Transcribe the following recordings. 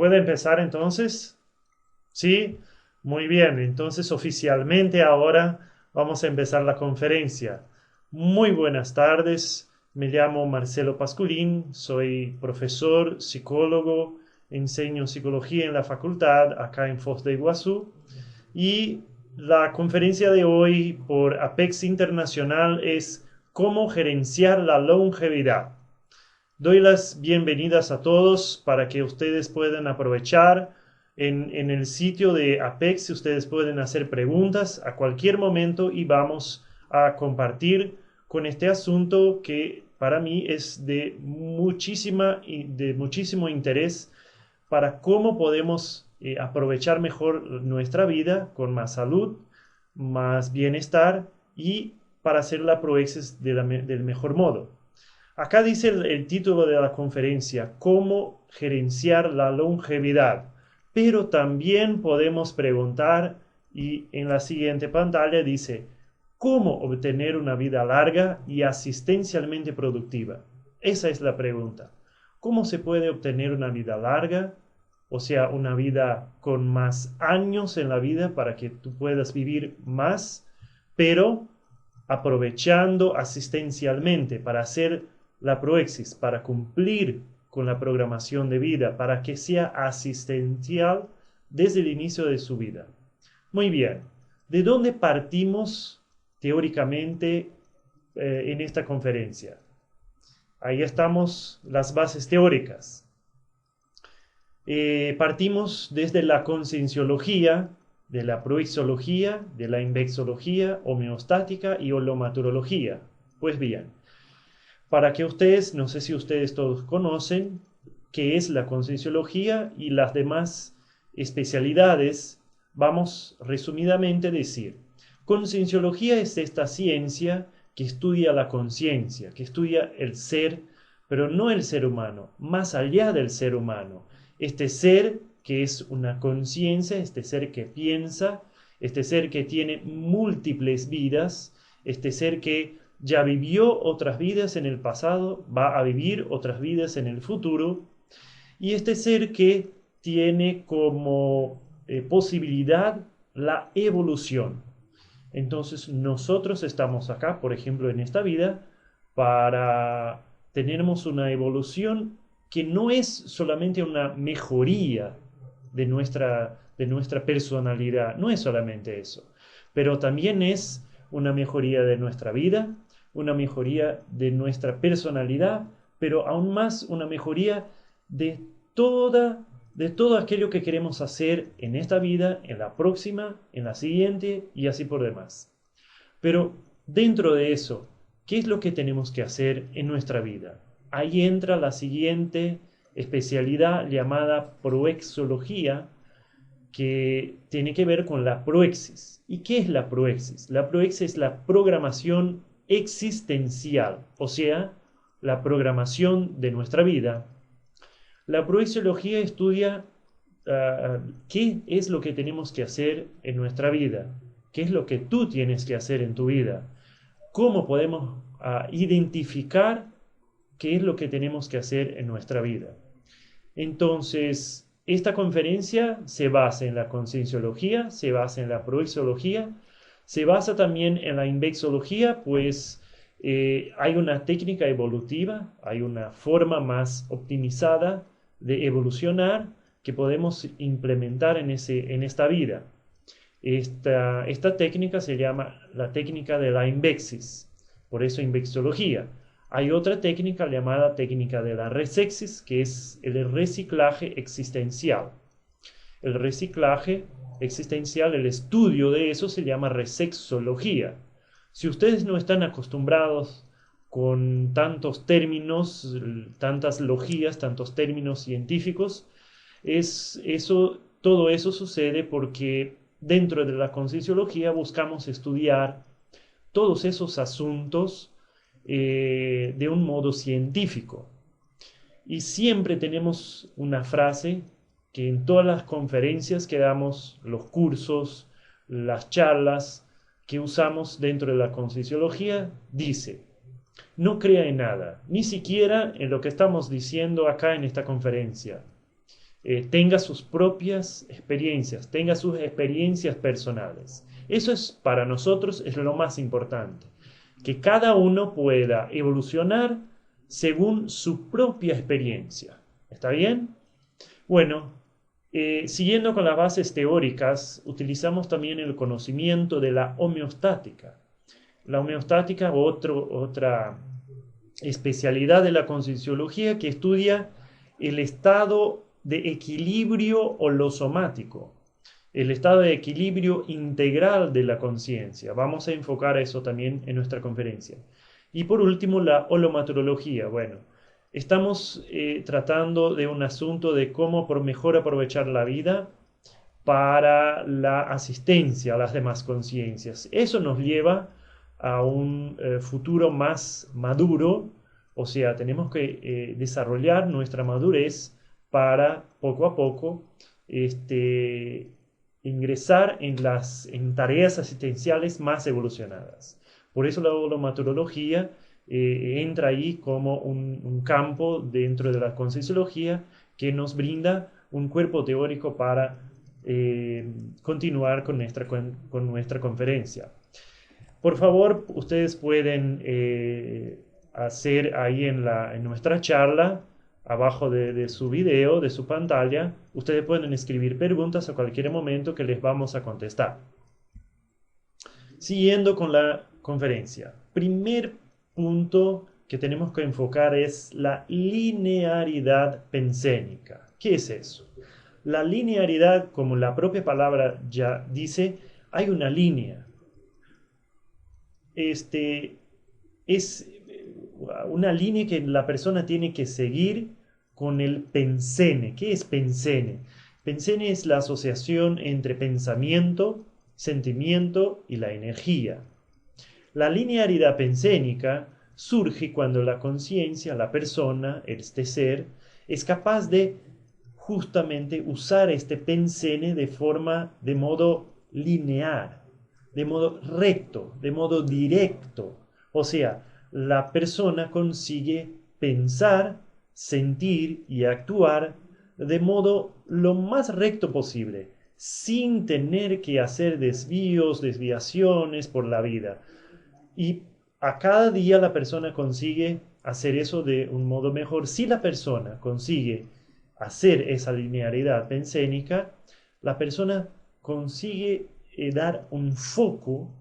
¿Puede empezar entonces? Sí, muy bien. Entonces oficialmente ahora vamos a empezar la conferencia. Muy buenas tardes. Me llamo Marcelo Pascurín, soy profesor, psicólogo, enseño psicología en la facultad acá en Foz de Iguazú y la conferencia de hoy por Apex Internacional es cómo gerenciar la longevidad. Doy las bienvenidas a todos para que ustedes puedan aprovechar en el sitio de Apex. Ustedes pueden hacer preguntas a cualquier momento y vamos a compartir con este asunto que para mí es de muchísimo interés para cómo podemos aprovechar mejor nuestra vida con más salud, más bienestar y para hacer la proezas del mejor modo. Acá dice el título de la conferencia, cómo gerenciar la longevidad. Pero también podemos preguntar, y en la siguiente pantalla dice, cómo obtener una vida larga y asistencialmente productiva. Esa es la pregunta. ¿Cómo se puede obtener una vida larga? O sea, una vida con más años en la vida para que tú puedas vivir más, pero aprovechando asistencialmente para hacer la proexis, para cumplir con la programación de vida, para que sea asistencial desde el inicio de su vida. Muy bien, ¿de dónde partimos teóricamente en esta conferencia? Ahí estamos las bases teóricas. Partimos desde la concienciología, de la proexología, de la invexología, homeostática y holomaturología. Pues bien, para que ustedes, no sé si ustedes todos conocen qué es la concienciología y las demás especialidades, vamos resumidamente a decir, concienciología es esta ciencia que estudia la conciencia, que estudia el ser, pero no el ser humano, más allá del ser humano. Este ser que es una conciencia, este ser que piensa, este ser que tiene múltiples vidas, este ser que ya vivió otras vidas en el pasado, va a vivir otras vidas en el futuro, y este ser que tiene como posibilidad la evolución. Entonces nosotros estamos acá, por ejemplo, en esta vida, para tenermos una evolución que no es solamente una mejoría de nuestra personalidad, no es solamente eso, pero también es una mejoría de nuestra vida, una mejoría de nuestra personalidad, pero aún más una mejoría de de todo aquello que queremos hacer en esta vida, en la próxima, en la siguiente y así por demás. Pero dentro de eso, ¿qué es lo que tenemos que hacer en nuestra vida? Ahí entra la siguiente especialidad llamada proexología, que tiene que ver con la proexis. ¿Y qué es la proexis? La proexis es la programación existencial, o sea, la programación de nuestra vida. La proexología estudia qué es lo que tenemos que hacer en nuestra vida, qué es lo que tú tienes que hacer en tu vida, cómo podemos identificar qué es lo que tenemos que hacer en nuestra vida. Entonces, esta conferencia se basa en la concienciología, se basa en la proexología, se basa también en la invexología, pues hay una técnica evolutiva, hay una forma más optimizada de evolucionar que podemos implementar en esta vida. Esta técnica se llama la técnica de la invexis, por eso invexología. Hay otra técnica llamada técnica de la resexis, que es el reciclaje existencial. El reciclaje existencial, el estudio de eso se llama resexología. Si ustedes no están acostumbrados con tantos términos, tantas logías, tantos términos científicos, todo eso sucede porque dentro de la concienciología buscamos estudiar todos esos asuntos de un modo científico. Y siempre tenemos una frase que en todas las conferencias que damos, los cursos, las charlas que usamos dentro de la concienciología, dice, no crea en nada, ni siquiera en lo que estamos diciendo acá en esta conferencia. tenga sus propias experiencias, tenga sus experiencias personales. Eso es para nosotros es lo más importante, que cada uno pueda evolucionar según su propia experiencia. ¿Está bien? Bueno, siguiendo con las bases teóricas, utilizamos también el conocimiento de la homeostática. La homeostática, otra especialidad de la concienciología que estudia el estado de equilibrio holosomático, el estado de equilibrio integral de la conciencia. Vamos a enfocar eso también en nuestra conferencia. Y por último, la holomaturología. Bueno, estamos tratando de un asunto de cómo por mejor aprovechar la vida para la asistencia a las demás conciencias. Eso nos lleva a un futuro más maduro, o sea, tenemos que desarrollar nuestra madurez para poco a poco ingresar en tareas asistenciales más evolucionadas. Por eso la holomaturología entra ahí como un campo dentro de la concienciología que nos brinda un cuerpo teórico para continuar con nuestra conferencia. Por favor, ustedes pueden hacer ahí en nuestra charla, abajo de su video, de su pantalla, ustedes pueden escribir preguntas a cualquier momento que les vamos a contestar. Siguiendo con la conferencia. Primer punto que tenemos que enfocar es la linearidad pensénica. ¿Qué es eso? La linearidad, como la propia palabra ya dice, hay una línea. Es una línea que la persona tiene que seguir con el pensene. ¿Qué es pensene? Pensene es la asociación entre pensamiento, sentimiento y la energía. La linearidad pensénica surge cuando la conciencia, la persona, este ser, es capaz de justamente usar este pensene de modo lineal, de modo recto, de modo directo. O sea, la persona consigue pensar, sentir y actuar de modo lo más recto posible, sin tener que hacer desviaciones por la vida. Y a cada día la persona consigue hacer eso de un modo mejor. Si la persona consigue hacer esa linealidad pensénica, la persona consigue dar un foco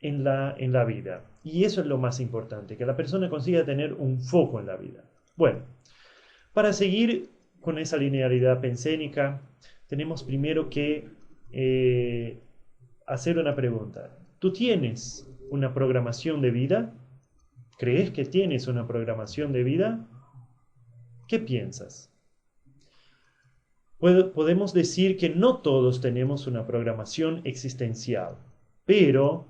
en la vida. Y eso es lo más importante, que la persona consiga tener un foco en la vida. Bueno, para seguir con esa linealidad pensénica, tenemos primero que hacer una pregunta. ¿Tú tienes una programación de vida? ¿Crees que tienes una programación de vida? ¿Qué piensas? Podemos decir que no todos tenemos una programación existencial, pero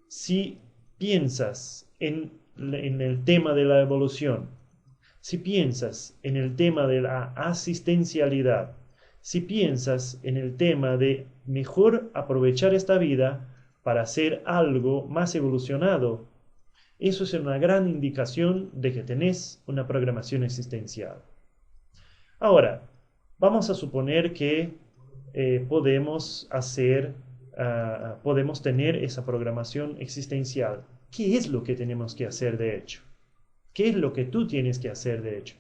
si piensas en el tema de la evolución, si piensas en el tema de la asistencialidad, si piensas en el tema de mejor aprovechar esta vida para hacer algo más evolucionado, eso es una gran indicación de que tenés una programación existencial. Ahora, vamos a suponer que podemos tener esa programación existencial. ¿Qué es lo que tenemos que hacer de hecho? ¿Qué es lo que tú tienes que hacer de hecho?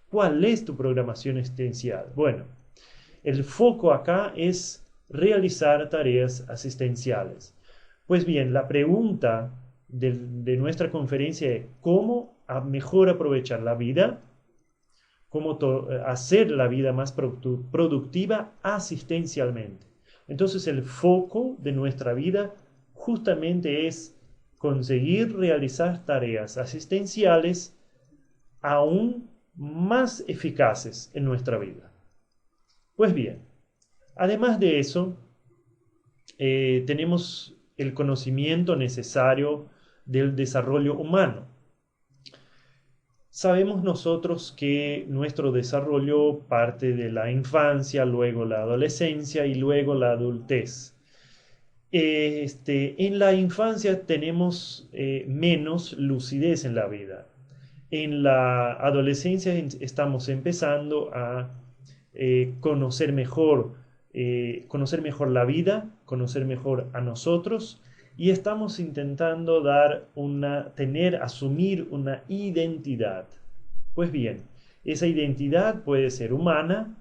¿Cuál es tu programación existencial? Bueno, el foco acá es realizar tareas asistenciales. Pues bien, la pregunta de nuestra conferencia es ¿cómo mejor aprovechar la vida? ¿Cómo hacer la vida más productiva asistencialmente? Entonces el foco de nuestra vida justamente es conseguir realizar tareas asistenciales aún más eficaces en nuestra vida. Pues bien, además de eso, tenemos el conocimiento necesario del desarrollo humano. Sabemos nosotros que nuestro desarrollo parte de la infancia, luego la adolescencia y luego la adultez. En la infancia tenemos menos lucidez en la vida. En la adolescencia estamos empezando a conocer mejor la vida, conocer mejor a nosotros, y estamos intentando asumir una identidad. Pues bien, esa identidad puede ser humana,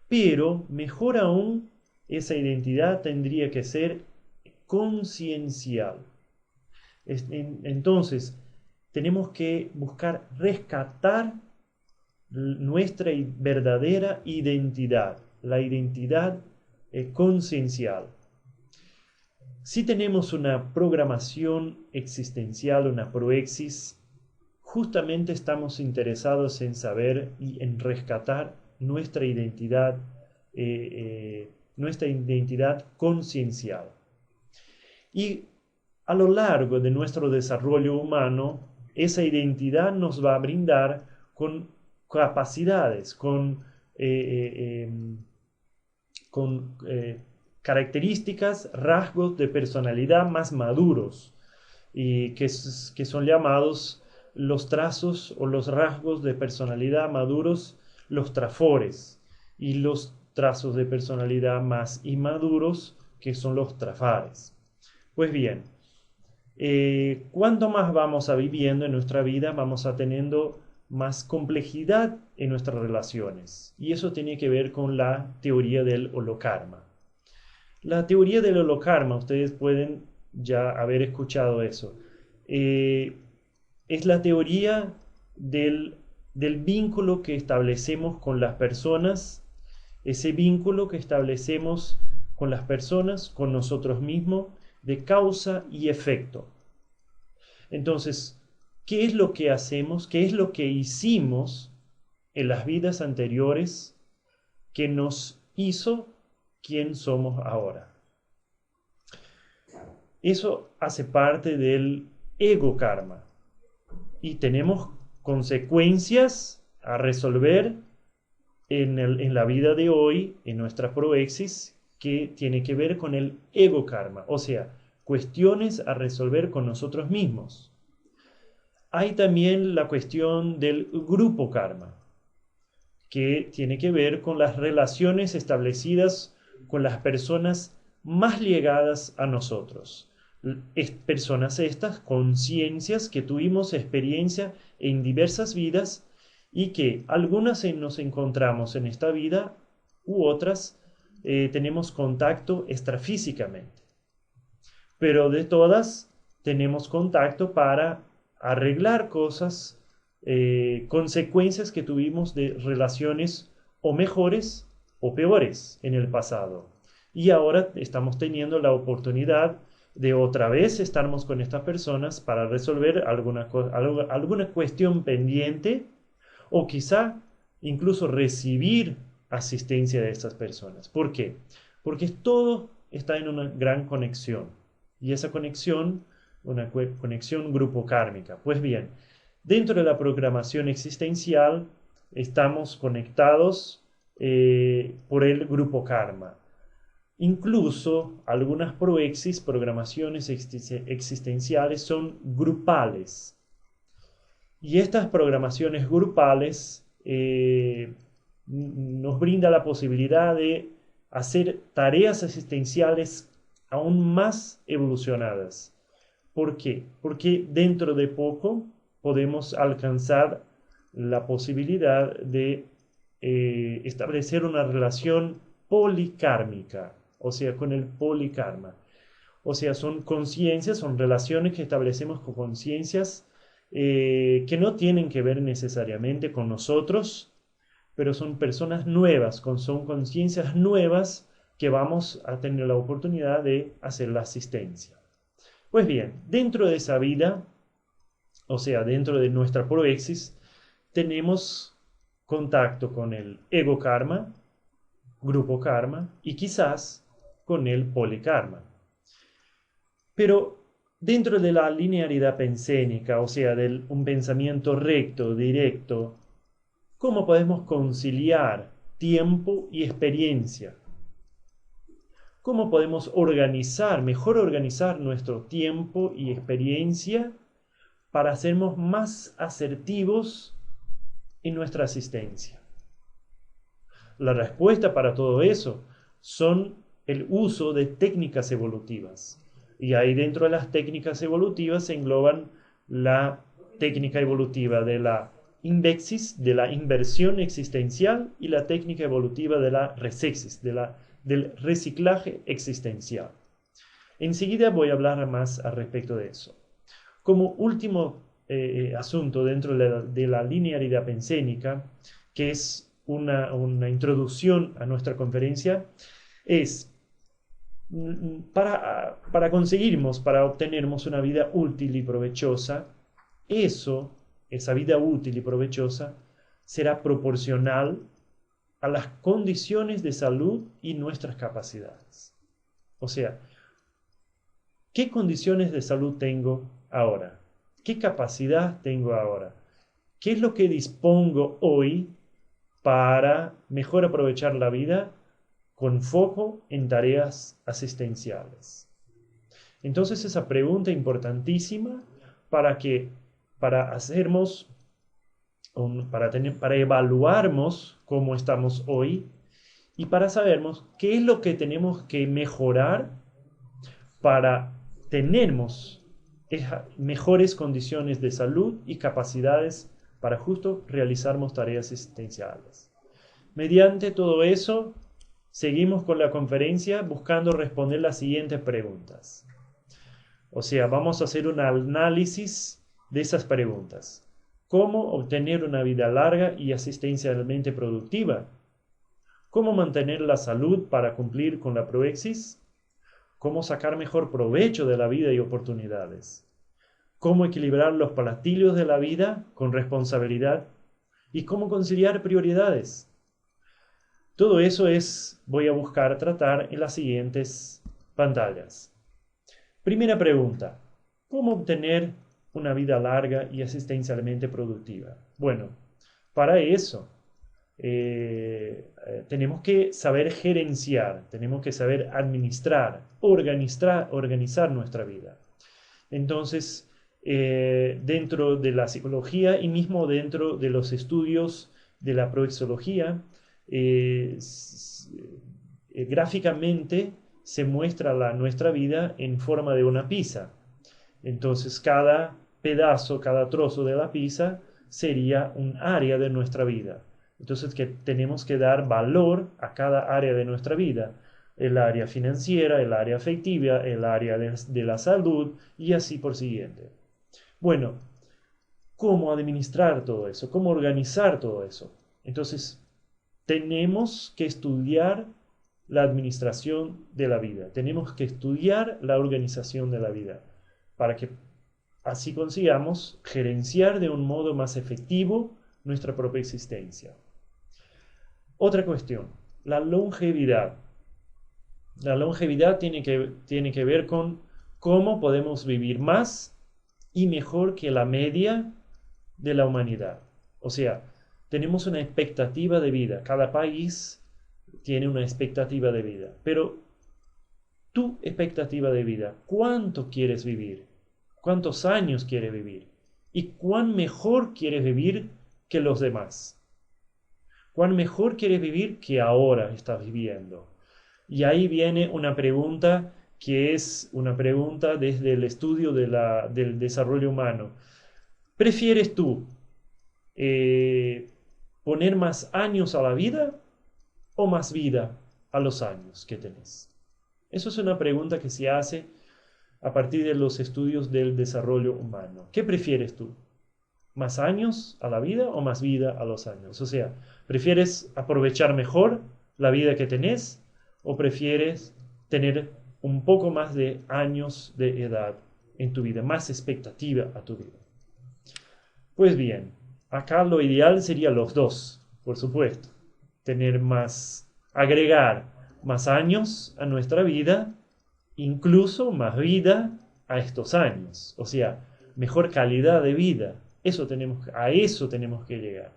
pero mejor aún, esa identidad tendría que ser conciencial. Entonces, tenemos que buscar rescatar nuestra verdadera identidad, la identidad conciencial. Si tenemos una programación existencial, una proexis, justamente estamos interesados en saber y en rescatar nuestra identidad conciencial. Y a lo largo de nuestro desarrollo humano, esa identidad nos va a brindar con capacidades, con características, rasgos de personalidad más maduros, y que son llamados los trazos o los rasgos de personalidad maduros, los trafores, y los trazos de personalidad más inmaduros, que son los trafares. Pues bien, cuanto más vamos viviendo en nuestra vida, vamos teniendo más complejidad en nuestras relaciones. Y eso tiene que ver con la teoría del holokarma. La teoría del holokarma, ustedes pueden ya haber escuchado eso. Es la teoría del vínculo que establecemos con las personas, ese vínculo que establecemos con las personas, con nosotros mismos, de causa y efecto. Entonces, ¿qué es lo que hacemos? ¿Qué es lo que hicimos en las vidas anteriores que nos hizo quien somos ahora? Eso hace parte del ego karma y tenemos consecuencias a resolver en la vida de hoy, en nuestra proexis, que tiene que ver con el ego karma, o sea, cuestiones a resolver con nosotros mismos. Hay también la cuestión del grupo karma, que tiene que ver con las relaciones establecidas con las personas más llegadas a nosotros. Personas estas, conciencias que tuvimos experiencia en diversas vidas y que algunas nos encontramos en esta vida u otras tenemos contacto extrafísicamente. Pero de todas tenemos contacto para arreglar cosas, consecuencias que tuvimos de relaciones o mejores o peores en el pasado. Y ahora estamos teniendo la oportunidad de otra vez estarmos con estas personas para resolver alguna cuestión pendiente o quizá incluso recibir asistencia de estas personas. ¿Por qué? Porque todo está en una gran conexión. Y esa conexión, una conexión grupo kármica. Pues bien, dentro de la programación existencial estamos conectados por el grupo karma. Incluso algunas proexis, programaciones existenciales, son grupales. Y estas programaciones grupales nos brinda la posibilidad de hacer tareas asistenciales aún más evolucionadas. ¿Por qué? Porque dentro de poco podemos alcanzar la posibilidad de establecer una relación polikármica, o sea, con el polikarma. O sea, son conciencias, son relaciones que establecemos con conciencias que no tienen que ver necesariamente con nosotros, pero son personas nuevas, son conciencias nuevas que vamos a tener la oportunidad de hacer la asistencia. Pues bien, dentro de esa vida, o sea, dentro de nuestra proexis, tenemos contacto con el ego karma, grupo karma y quizás con el polikarma. Pero dentro de la linealidad pensénica, o sea, de un pensamiento recto, directo, ¿cómo podemos conciliar tiempo y experiencia? ¿Cómo podemos mejor organizar nuestro tiempo y experiencia para sermos más asertivos en nuestra asistencia? La respuesta para todo eso son el uso de técnicas evolutivas. Y ahí dentro de las técnicas evolutivas se engloban la técnica evolutiva de la indexis, de la inversión existencial, y la técnica evolutiva de la resexis, del reciclaje existencial. Enseguida voy a hablar más al respecto de eso. Como último asunto dentro de la linealidad pensénica, que es una introducción a nuestra conferencia, es para conseguirmos, para obtenermos una vida útil y provechosa, esa vida útil y provechosa, será proporcional a las condiciones de salud y nuestras capacidades. O sea, ¿qué condiciones de salud tengo ahora? ¿Qué capacidad tengo ahora? ¿Qué es lo que dispongo hoy para mejor aprovechar la vida con foco en tareas asistenciales? Entonces, esa pregunta importantísima para hacernos, para evaluarnos cómo estamos hoy y para sabernos qué es lo que tenemos que mejorar para tener mejores condiciones de salud y capacidades para justo realizarnos tareas existenciales. Mediante todo eso, seguimos con la conferencia buscando responder las siguientes preguntas. O sea, vamos a hacer un análisis de esas preguntas. ¿Cómo obtener una vida larga y asistencialmente productiva? ¿Cómo mantener la salud para cumplir con la proexis? ¿Cómo sacar mejor provecho de la vida y oportunidades? ¿Cómo equilibrar los platillos de la vida con responsabilidad? ¿Y cómo conciliar prioridades? Todo eso voy a buscar tratar en las siguientes pantallas. Primera pregunta: ¿cómo obtener una vida larga y asistencialmente productiva? Bueno, para eso tenemos que saber gerenciar, tenemos que saber administrar, organizar nuestra vida. Entonces, dentro de la psicología y mismo dentro de los estudios de la proexología, gráficamente se muestra nuestra vida en forma de una pizza. Entonces, cada pedazo, cada trozo de la pizza sería un área de nuestra vida. Entonces, que tenemos que dar valor a cada área de nuestra vida. El área financiera, el área afectiva, el área de la salud y así por siguiente. Bueno, ¿cómo administrar todo eso? ¿Cómo organizar todo eso? Entonces, tenemos que estudiar la administración de la vida. Tenemos que estudiar la organización de la vida para que así consigamos gerenciar de un modo más efectivo nuestra propia existencia. Otra cuestión, la longevidad. La longevidad tiene que ver con cómo podemos vivir más y mejor que la media de la humanidad. O sea, tenemos una expectativa de vida. Cada país tiene una expectativa de vida. Pero tu expectativa de vida, ¿cuánto quieres vivir? ¿Cuántos años quieres vivir? ¿Y cuán mejor quieres vivir que los demás? ¿Cuán mejor quieres vivir que ahora estás viviendo? Y ahí viene una pregunta que es una pregunta desde el estudio del desarrollo humano. ¿Prefieres tú poner más años a la vida o más vida a los años que tenés? Eso es una pregunta que se hace a partir de los estudios del desarrollo humano. ¿Qué prefieres tú? ¿Más años a la vida o más vida a los años? O sea, ¿prefieres aprovechar mejor la vida que tenés o prefieres tener un poco más de años de edad en tu vida, más expectativa a tu vida? Pues bien, acá lo ideal sería los dos, por supuesto. Agregar más años a nuestra vida, incluso más vida a estos años. O sea, mejor calidad de vida. A eso tenemos que llegar.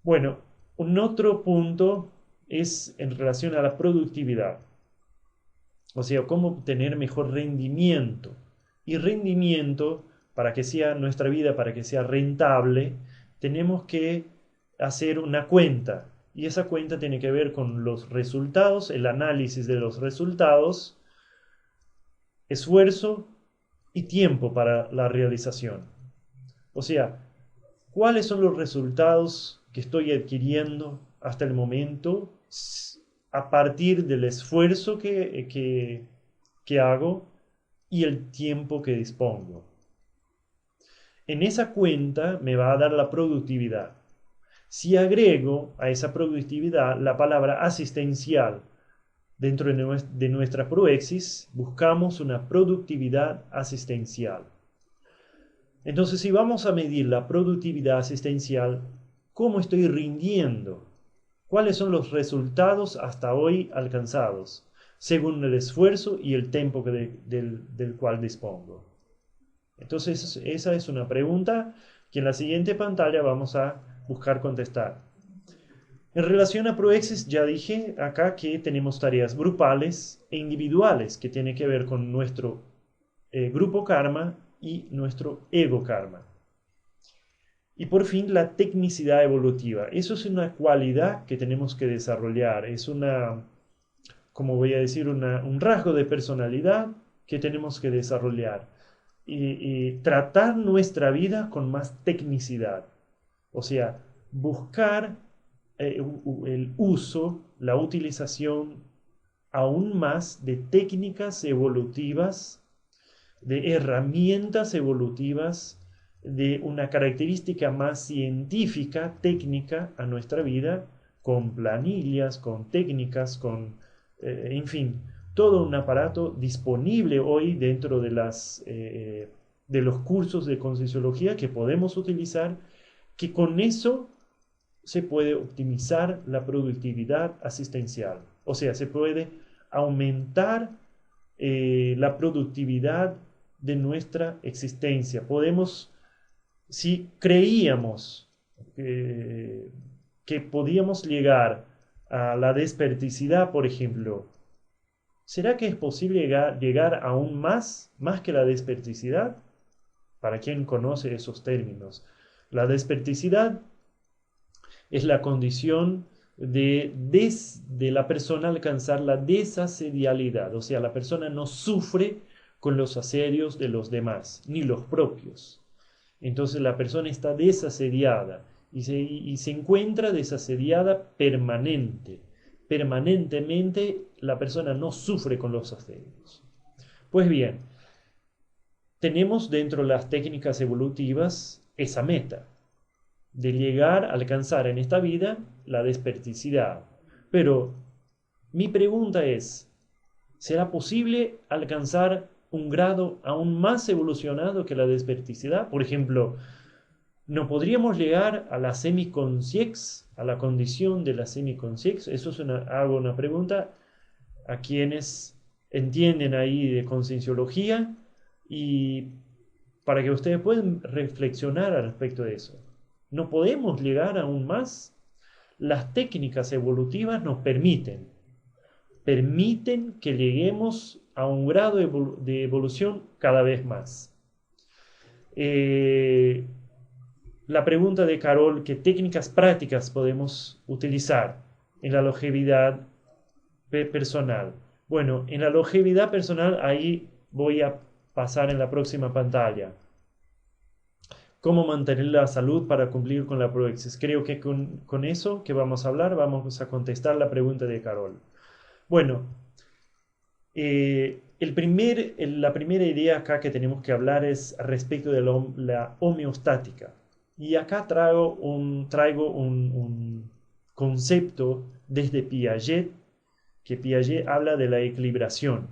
Bueno, un otro punto es en relación a la productividad. O sea, cómo obtener mejor rendimiento. Y rendimiento, para que sea nuestra vida, para que sea rentable, tenemos que hacer una cuenta. Y esa cuenta tiene que ver con los resultados, el análisis de los resultados, esfuerzo y tiempo para la realización. O sea, ¿cuáles son los resultados que estoy adquiriendo hasta el momento a partir del esfuerzo que hago y el tiempo que dispongo? En esa cuenta me va a dar la productividad. Si agrego a esa productividad la palabra asistencial dentro de nuestra Proexis, buscamos una productividad asistencial. Entonces, si vamos a medir la productividad asistencial, ¿cómo estoy rindiendo? ¿Cuáles son los resultados hasta hoy alcanzados, según el esfuerzo y el tiempo del cual dispongo? Entonces, esa es una pregunta que en la siguiente pantalla vamos a buscar contestar. En relación a Proexis, ya dije acá que tenemos tareas grupales e individuales que tienen que ver con nuestro grupo karma y nuestro ego karma. Y por fin, la tecnicidad evolutiva. Eso es una cualidad que tenemos que desarrollar. Es como voy a decir, un rasgo de personalidad que tenemos que desarrollar. Y tratar nuestra vida con más tecnicidad. O sea, buscar el uso, la utilización aún más de técnicas evolutivas, de herramientas evolutivas, de una característica más científica, técnica a nuestra vida, con planillas, con técnicas, en fin, todo un aparato disponible hoy dentro de los cursos de Concienciología que podemos utilizar, que con eso se puede optimizar la productividad asistencial. O sea, se puede aumentar la productividad de nuestra existencia. Si creíamos que podíamos llegar a la desperticidad, por ejemplo, ¿será que es posible llegar aún más que la desperticidad? Para quien conoce esos términos. La desperticidad es la condición de la persona alcanzar la desasedialidad, o sea, la persona no sufre con los asedios de los demás, ni los propios. Entonces la persona está desasediada y se encuentra desasediada permanentemente la persona no sufre con los asedios. Pues bien, tenemos dentro de las técnicas evolutivas esa meta de llegar a alcanzar en esta vida la desperticidad. Pero mi pregunta es, ¿será posible alcanzar un grado aún más evolucionado que la desperticidad? Por ejemplo, ¿no podríamos llegar a la semiconsciex, a la condición de la semiconsciex? Hago una pregunta a quienes entienden ahí de concienciología y para que ustedes puedan reflexionar al respecto de eso. ¿No podemos llegar aún más? Las técnicas evolutivas nos permiten que lleguemos a un grado de evolución cada vez más. La pregunta de Carol, ¿qué técnicas prácticas podemos utilizar en la longevidad personal? Bueno, en la longevidad personal ahí voy a pasar en la próxima pantalla. ¿Cómo mantener la salud para cumplir con la Proexis? Creo que con eso que vamos a hablar, vamos a contestar la pregunta de Carol. Bueno, la primera idea acá que tenemos que hablar es respecto de la homeostática. Y acá traigo un concepto desde Piaget, que Piaget habla de la equilibración.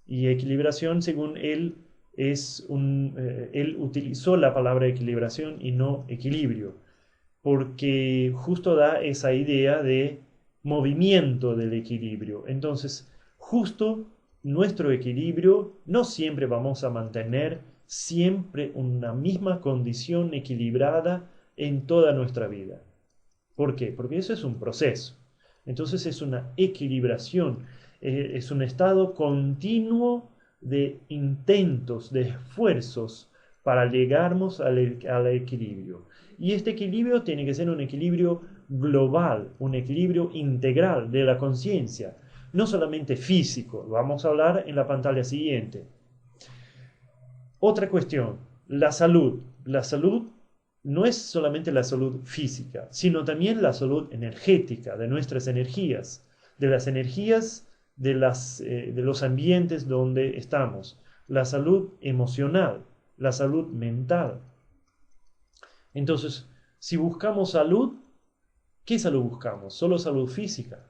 Y equilibración, según él, él utilizó la palabra equilibración y no equilibrio, porque justo da esa idea de movimiento del equilibrio. Entonces, justo nuestro equilibrio no siempre vamos a mantener siempre una misma condición equilibrada en toda nuestra vida. ¿Por qué? Porque eso es un proceso. Entonces es una equilibración, es un estado continuo de intentos, de esfuerzos para llegarnos al equilibrio. Y este equilibrio tiene que ser un equilibrio global, un equilibrio integral de la conciencia, no solamente físico. Lo vamos a hablar en la pantalla siguiente. Otra cuestión, la salud. La salud no es solamente la salud física, sino también la salud energética, de nuestras energías, de las energías de los ambientes donde estamos, la salud emocional, la salud mental. Entonces, si buscamos salud, ¿qué salud buscamos? ¿Solo salud física?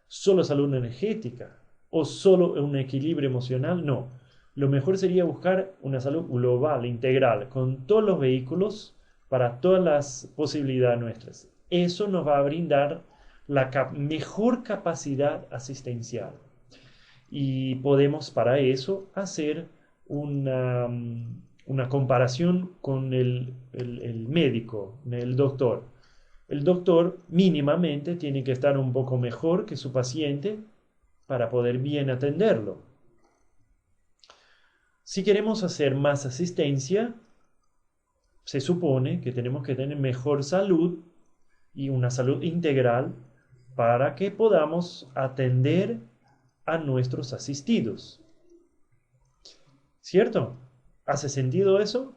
¿Solo salud energética? ¿O solo un equilibrio emocional? No. Lo mejor sería buscar una salud global, integral, con todos los vehículos para todas las posibilidades nuestras. Eso nos va a brindar la mejor capacidad asistencial. Y podemos para eso hacer una comparación con el médico, el doctor. El doctor mínimamente tiene que estar un poco mejor que su paciente para poder bien atenderlo. Si queremos hacer más asistencia, se supone que tenemos que tener mejor salud y una salud integral para que podamos atender a nuestros asistidos. ¿Cierto? ¿Hace sentido eso?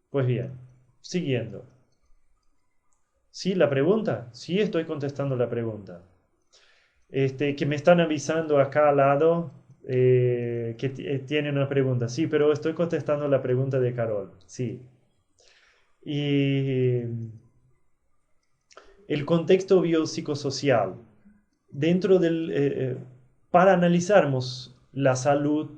Pues bien, siguiendo. ¿Sí la pregunta? Sí, estoy contestando la pregunta. Que me están avisando acá al lado que tienen una pregunta. Sí, pero estoy contestando la pregunta de Carol. Sí. Y el contexto biopsicosocial. Dentro para analizarmos la salud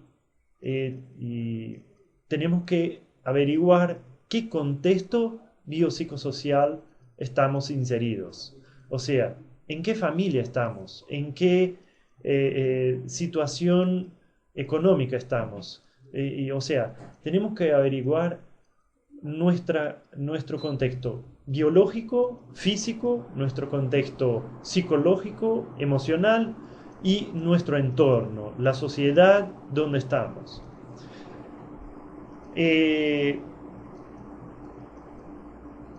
y tenemos que averiguar qué contexto biopsicosocial estamos inseridos. O sea, en qué familia estamos, en qué situación económica estamos. O sea, tenemos que averiguar nuestro contexto biológico, físico, nuestro contexto psicológico, emocional y nuestro entorno, la sociedad donde estamos.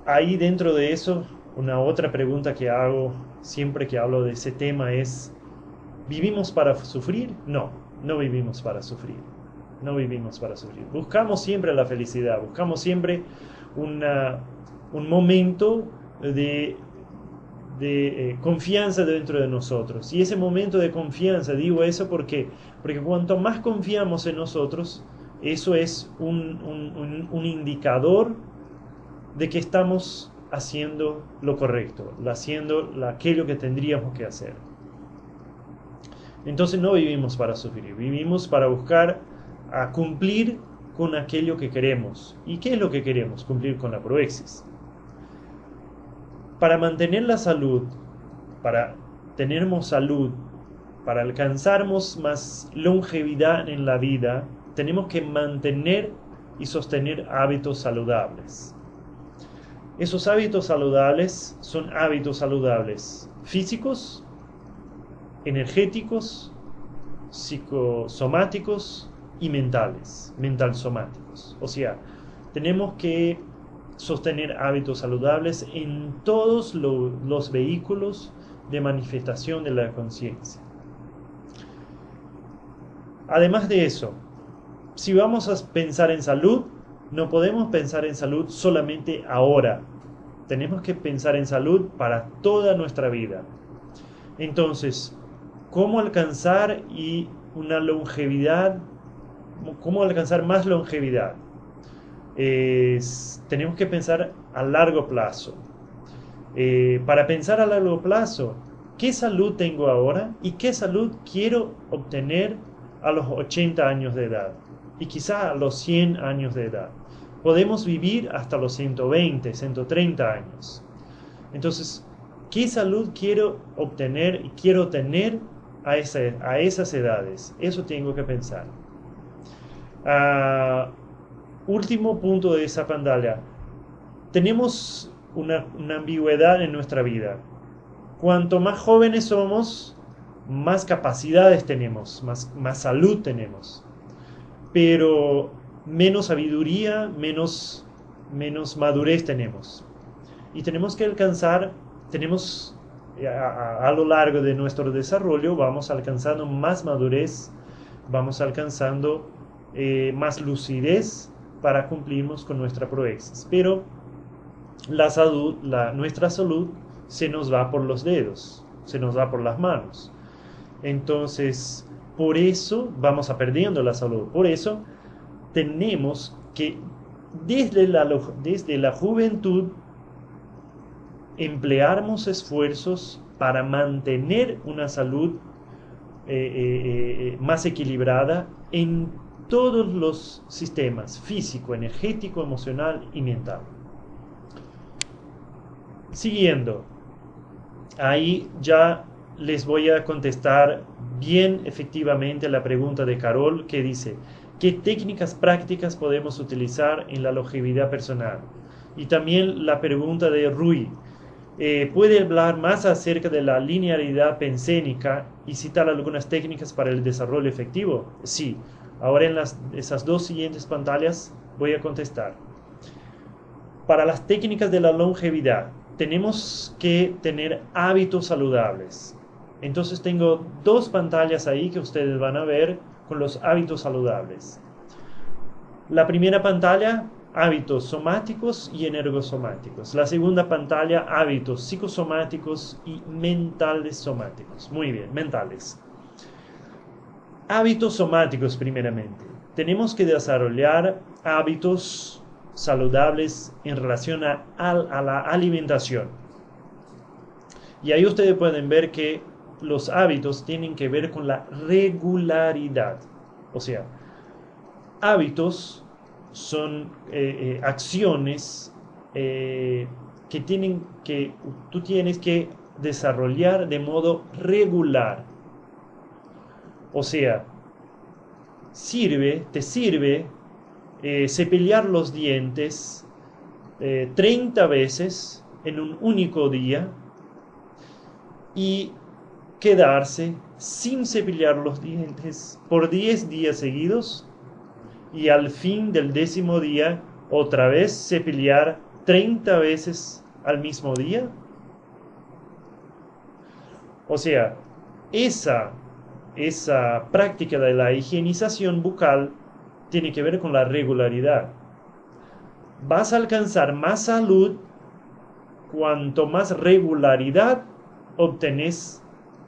Ahí dentro de eso, una otra pregunta que hago siempre que hablo de ese tema es, ¿vivimos para sufrir? No, no vivimos para sufrir. No vivimos para sufrir. Buscamos siempre la felicidad, buscamos siempre un momento de confianza dentro de nosotros. Y ese momento de confianza, digo eso porque cuanto más confiamos en nosotros, eso es un indicador de que estamos haciendo lo correcto, haciendo aquello que tendríamos que hacer. Entonces no vivimos para sufrir, vivimos para buscar a cumplir con aquello que queremos. ¿Y qué es lo que queremos? Cumplir con la proexis. Para mantener la salud, para tenermos salud, para alcanzarmos más longevidad en la vida, tenemos que mantener y sostener hábitos saludables. Esos hábitos saludables son hábitos saludables físicos, energéticos, psicosomáticos y mentales, mental-somáticos. O sea, tenemos que sostener hábitos saludables en todos los vehículos de manifestación de la conciencia. Además de eso, si vamos a pensar en salud, no podemos pensar en salud solamente ahora. Tenemos que pensar en salud para toda nuestra vida. Entonces, ¿cómo alcanzar una longevidad? ¿Cómo alcanzar más longevidad? Tenemos que pensar a largo plazo. Para pensar a largo plazo, ¿qué salud tengo ahora y qué salud quiero obtener a los 80 años de edad? Y quizá a los 100 años de edad. Podemos vivir hasta los 120, 130 años. Entonces, ¿qué salud quiero obtener y quiero tener a esas edades? Eso tengo que pensar. Último punto de esa pantalla. Tenemos una ambigüedad en nuestra vida. Cuanto más jóvenes somos, más capacidades tenemos, más salud tenemos. Pero menos sabiduría, menos madurez tenemos. Y tenemos que alcanzar, a lo largo de nuestro desarrollo, vamos alcanzando más madurez, vamos alcanzando más lucidez para cumplirnos con nuestra proexis. Pero nuestra salud se nos va por los dedos, se nos va por las manos. Entonces, por eso vamos a perdiendo la salud. Por eso tenemos que desde la juventud emplearnos esfuerzos para mantener una salud más equilibrada en todos los sistemas: físico, energético, emocional y mental. Siguiendo, ahí ya les voy a contestar bien efectivamente la pregunta de Carol, que dice: ¿qué técnicas prácticas podemos utilizar en la longevidad personal? Y también la pregunta de Rui: ¿puede hablar más acerca de la linealidad pensénica y citar algunas técnicas para el desarrollo efectivo? Sí, ahora en esas dos siguientes pantallas voy a contestar. Para las técnicas de la longevidad, tenemos que tener hábitos saludables. Entonces tengo dos pantallas ahí que ustedes van a ver con los hábitos saludables. La primera pantalla, hábitos somáticos y energosomáticos. La segunda pantalla, hábitos psicosomáticos y mentales somáticos. Muy bien, mentales. Hábitos somáticos primeramente. Tenemos que desarrollar hábitos saludables en relación a la alimentación. Y ahí ustedes pueden ver que los hábitos tienen que ver con la regularidad. O sea, hábitos son acciones que tú tienes que desarrollar de modo regular. O sea, te sirve cepillar los dientes 30 veces en un único día y quedarse sin cepillar los dientes por 10 días seguidos, y al fin del 10º día otra vez cepillar 30 veces al mismo día. O sea, esa práctica de la higienización bucal tiene que ver con la regularidad. Vas a alcanzar más salud cuanto más regularidad obtenés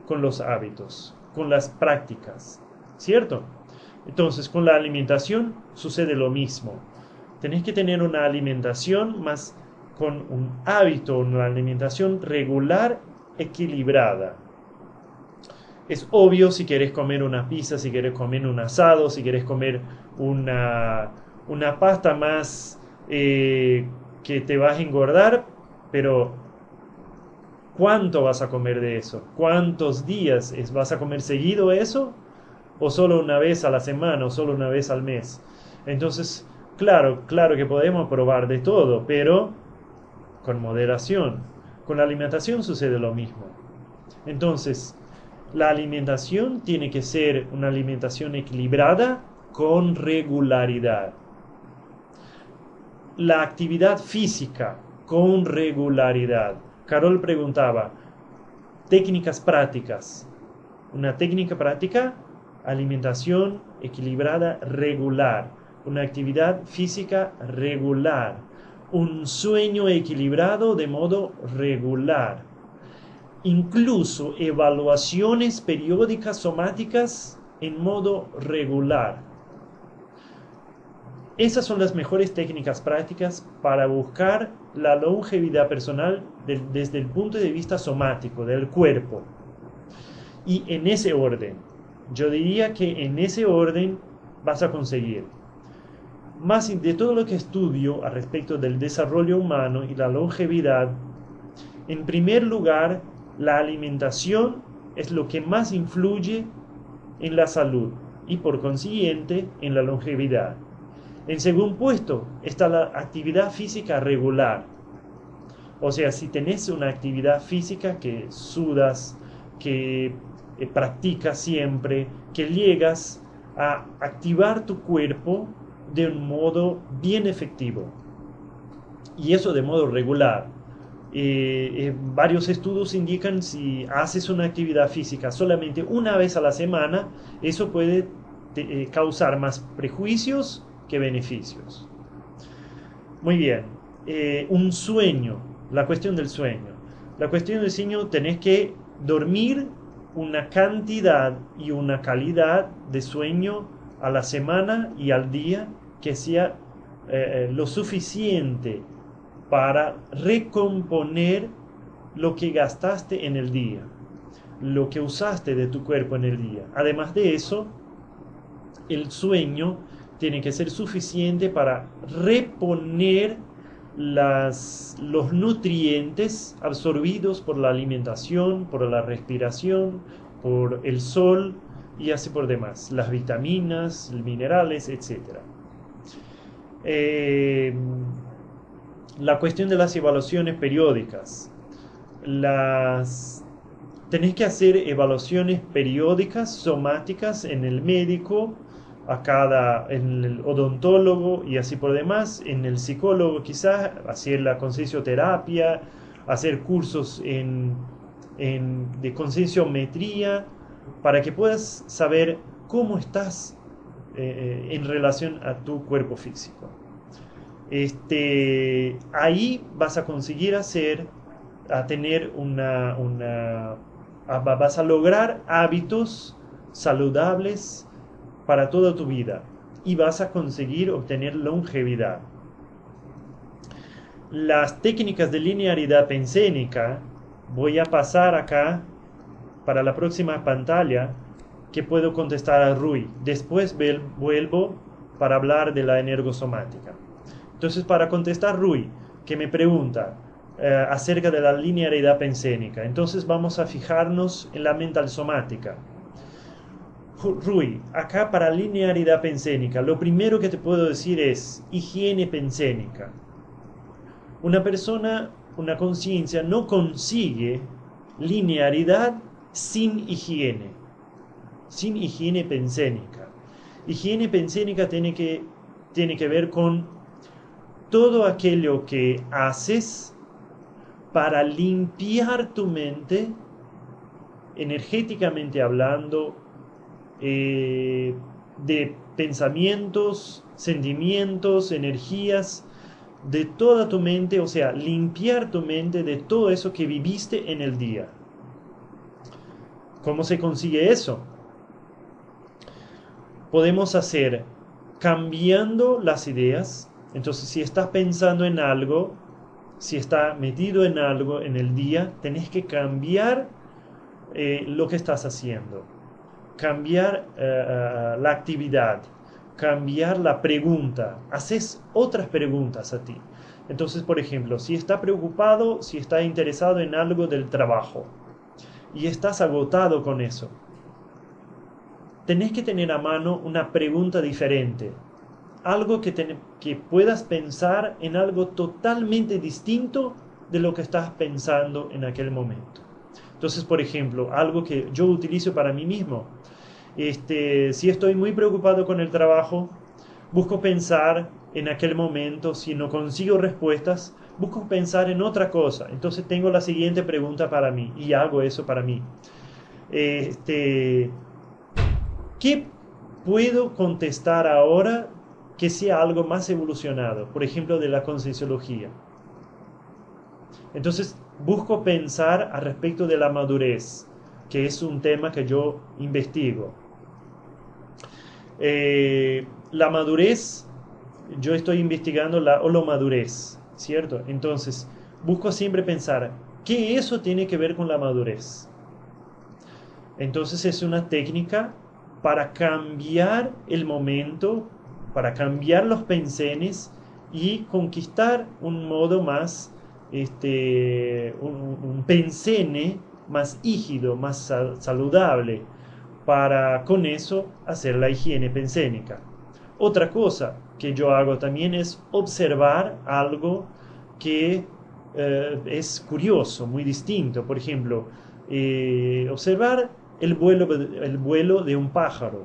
con los hábitos, con las prácticas, ¿cierto? Entonces, con la alimentación sucede lo mismo. Tenés que tener una alimentación más con un hábito, una alimentación regular, equilibrada. Es obvio, si querés comer una pizza, si querés comer un asado, si querés comer una pasta más que te vas a engordar, pero ¿cuánto vas a comer de eso? ¿Cuántos días vas a comer seguido eso? ¿O solo una vez a la semana, o solo una vez al mes? Entonces, claro que podemos probar de todo, pero con moderación. Con la alimentación sucede lo mismo. Entonces, la alimentación tiene que ser una alimentación equilibrada con regularidad. La actividad física con regularidad. Carol preguntaba, técnicas prácticas. Una técnica práctica: alimentación equilibrada regular, una actividad física regular, un sueño equilibrado de modo regular, incluso evaluaciones periódicas somáticas en modo regular. Esas son las mejores técnicas prácticas para buscar la longevidad personal desde el punto de vista somático, del cuerpo. Y en ese orden, yo diría que en ese orden vas a conseguir. Más de todo lo que estudio al respecto del desarrollo humano y la longevidad, en primer lugar, la alimentación es lo que más influye en la salud y por consiguiente en la longevidad. En segundo puesto está la actividad física regular. O sea, si tenés una actividad física que sudas, que practicas siempre, que llegas a activar tu cuerpo de un modo bien efectivo, y eso de modo regular. Varios estudios indican si haces una actividad física solamente una vez a la semana, eso puede causar más prejuicios que beneficios. Muy bien, un sueño, la cuestión del sueño. La cuestión del sueño, tenés que dormir una cantidad y una calidad de sueño a la semana y al día que sea lo suficiente para recomponer lo que gastaste en el día, lo que usaste de tu cuerpo en el día. Además de eso, el sueño tiene que ser suficiente para reponer los nutrientes absorbidos por la alimentación, por la respiración, por el sol y así por demás, las vitaminas, minerales, etc. La cuestión de las evaluaciones periódicas. Tenés que hacer evaluaciones periódicas somáticas en el médico, en el odontólogo y así por demás, en el psicólogo quizás, hacer la conciencioterapia, hacer cursos de concienciometría, para que puedas saber cómo estás en relación a tu cuerpo físico. Ahí vas a conseguir vas a lograr hábitos saludables para toda tu vida y vas a conseguir obtener longevidad. Las técnicas de linearidad pensénica, voy a pasar acá para la próxima pantalla que puedo contestar a Rui. Después vuelvo para hablar de la energosomática. Entonces, para contestar Rui, que me pregunta acerca de la linearidad pensénica, entonces vamos a fijarnos en la mental somática. Rui, acá para linearidad pensénica, lo primero que te puedo decir es higiene pensénica. Una persona, una conciencia, no consigue linearidad sin higiene pensénica. Higiene pensénica tiene que ver con todo aquello que haces para limpiar tu mente, energéticamente hablando, de pensamientos, sentimientos, energías, de toda tu mente, o sea, limpiar tu mente de todo eso que viviste en el día. ¿Cómo se consigue eso? Podemos hacer cambiando las ideas. Entonces, si estás pensando en algo, si estás metido en algo en el día, tenés que cambiar lo que estás haciendo, cambiar la actividad, cambiar la pregunta, haces otras preguntas a ti. Entonces, por ejemplo, si estás preocupado, si estás interesado en algo del trabajo y estás agotado con eso, tenés que tener a mano una pregunta diferente, algo que puedas pensar en algo totalmente distinto de lo que estás pensando en aquel momento. Entonces, por ejemplo, algo que yo utilizo para mí mismo, si estoy muy preocupado con el trabajo, busco pensar en aquel momento, si no consigo respuestas, busco pensar en otra cosa. Entonces tengo la siguiente pregunta para mí y hago eso para mí. ¿Qué puedo contestar ahora que sea algo más evolucionado? Por ejemplo, de la concienciología. Entonces busco pensar al respecto de la madurez, que es un tema que yo investigo. La madurez, yo estoy investigando la holomadurez, ¿cierto? Entonces busco siempre pensar, ¿qué eso tiene que ver con la madurez? Entonces es una técnica para cambiar el momento, para cambiar los pensenes y conquistar un modo más, un pensene más rígido, más saludable, para con eso hacer la higiene pensénica. Otra cosa que yo hago también es observar algo que es curioso, muy distinto. Por ejemplo, observar el vuelo de un pájaro.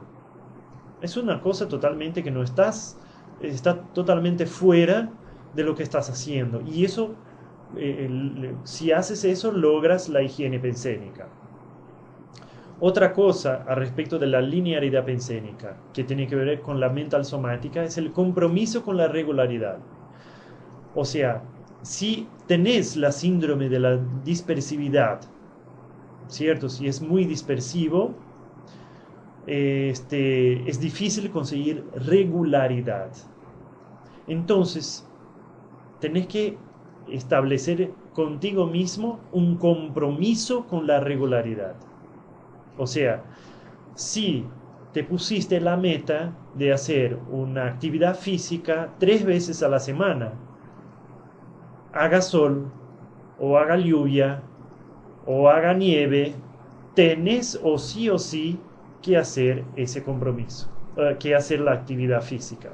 Es una cosa totalmente que no estás está totalmente fuera de lo que estás haciendo. Y eso, si haces eso, logras la higiene pensénica. Otra cosa al respecto de la linearidad pensénica, que tiene que ver con la mental somática, es el compromiso con la regularidad. O sea, si tenés la síndrome de la dispersividad, ¿cierto? Si es muy dispersivo, es difícil conseguir regularidad. Entonces, tenés que establecer contigo mismo un compromiso con la regularidad. O sea, si te pusiste la meta de hacer una actividad física 3 veces a la semana, haga sol o haga lluvia o haga nieve, tenés o sí que hacer ese compromiso, que hacer la actividad física.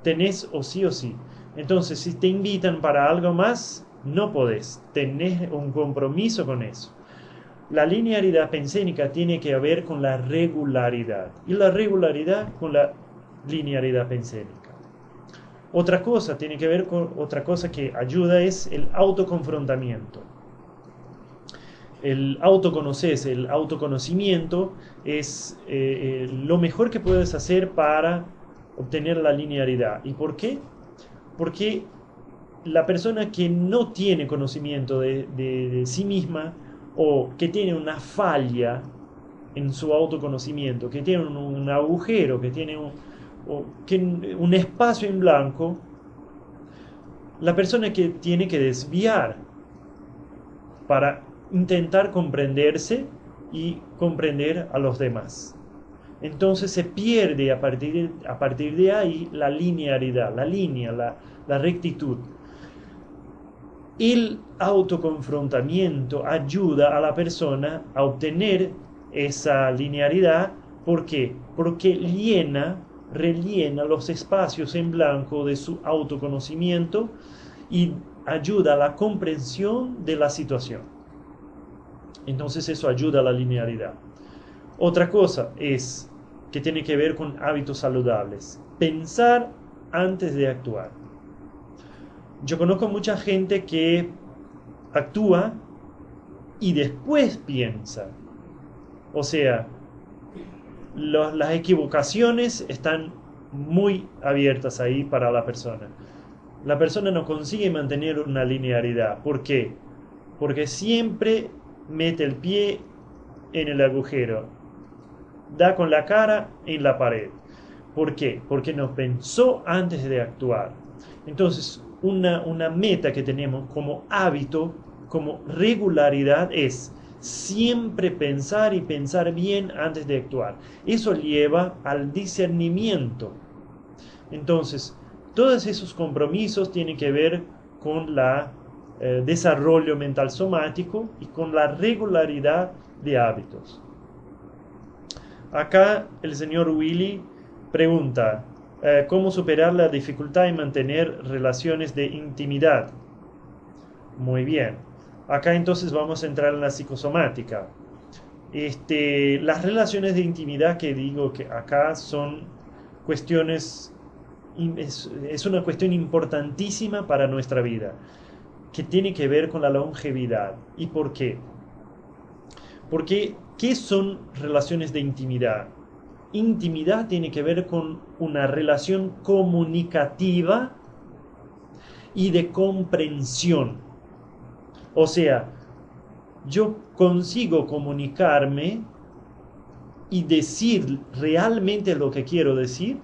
Tenés o sí. Entonces, si te invitan para algo más, no podés. Tenés un compromiso con eso. La linearidad pensénica tiene que ver con la regularidad y la regularidad con la linearidad pensénica. Otra cosa tiene que ver con otra cosa que ayuda es el autoconfrontamiento. El autoconocerse, el autoconocimiento es lo mejor que puedes hacer para obtener la linearidad. ¿Y por qué? Porque la persona que no tiene conocimiento de sí misma o que tiene una falla en su autoconocimiento, que tiene un agujero, que tiene un espacio en blanco, la persona que tiene que desviar para intentar comprenderse y comprender a los demás. Entonces se pierde a partir de ahí la linearidad, la línea, la rectitud. El autoconfrontamiento ayuda a la persona a obtener esa linearidad. ¿Por qué? Porque rellena los espacios en blanco de su autoconocimiento y ayuda a la comprensión de la situación. Entonces eso ayuda a la linearidad. Otra cosa es que tiene que ver con hábitos saludables. Pensar antes de actuar. Yo conozco mucha gente que actúa y después piensa. O sea, las equivocaciones están muy abiertas ahí para la persona. La persona no consigue mantener una linearidad. ¿Por qué? Porque siempre mete el pie en el agujero, da con la cara en la pared. ¿Por qué? Porque no pensó antes de actuar. Entonces, una meta que tenemos como hábito, como regularidad, es siempre pensar y pensar bien antes de actuar. Eso lleva al discernimiento. Entonces, todos esos compromisos tienen que ver con la desarrollo mental somático y con la regularidad de hábitos. Acá el señor Willy pregunta, ¿cómo superar la dificultad en mantener relaciones de intimidad? Muy bien. Acá entonces vamos a entrar en la psicosomática. Las relaciones de intimidad que digo que acá son cuestiones, es una cuestión importantísima para nuestra vida, que tiene que ver con la longevidad. ¿Y por qué? Porque, ¿qué son relaciones de intimidad? Intimidad tiene que ver con una relación comunicativa y de comprensión. O sea, yo consigo comunicarme y decir realmente lo que quiero decir.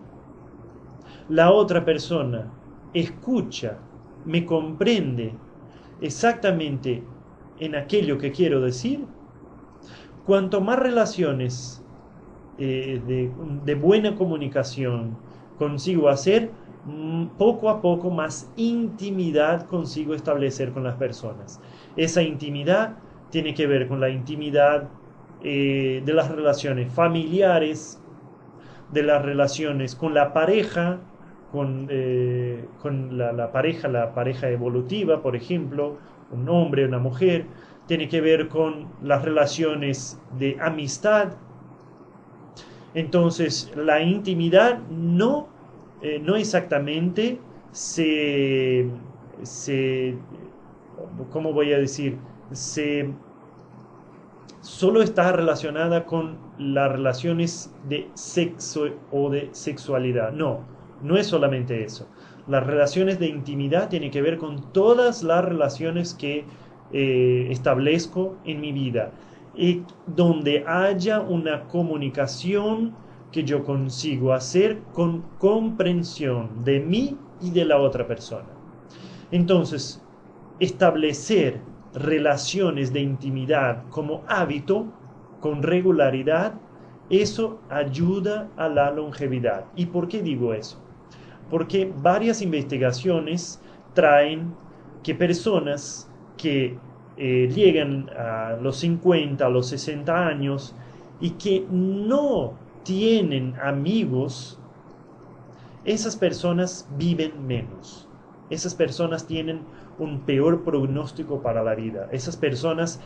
La otra persona escucha, me comprende exactamente en aquello que quiero decir. Cuanto más relaciones de buena comunicación consigo hacer, poco a poco más intimidad consigo establecer con las personas. Esa intimidad tiene que ver con la intimidad de las relaciones familiares, de las relaciones con la pareja, con la pareja evolutiva, por ejemplo, un hombre, una mujer. Tiene que ver con las relaciones de amistad. Entonces, la intimidad no no exactamente se, ¿cómo voy a decir? Se solo está relacionada con las relaciones de sexo o de sexualidad. No, no es solamente eso. Las relaciones de intimidad tienen que ver con todas las relaciones que establezco en mi vida. Y donde haya una comunicación que yo consigo hacer con comprensión de mí y de la otra persona. Entonces, establecer relaciones de intimidad como hábito, con regularidad, eso ayuda a la longevidad. ¿Y por qué digo eso? Porque varias investigaciones traen que personas que llegan a los 50, a los 60 años y que no tienen amigos, esas personas viven menos. Esas personas tienen un peor pronóstico para la vida. Esas personas,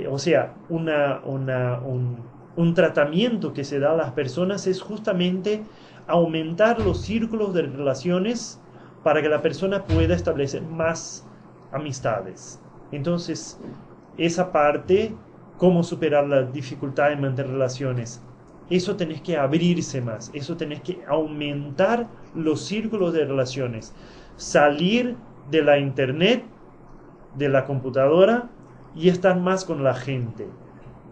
o sea, un tratamiento que se da a las personas es justamente aumentar los círculos de relaciones para que la persona pueda establecer más amistades. Entonces, esa parte, cómo superar la dificultad en mantener relaciones, eso tenés que abrirse más, eso tenés que aumentar los círculos de relaciones, salir de la internet, de la computadora y estar más con la gente,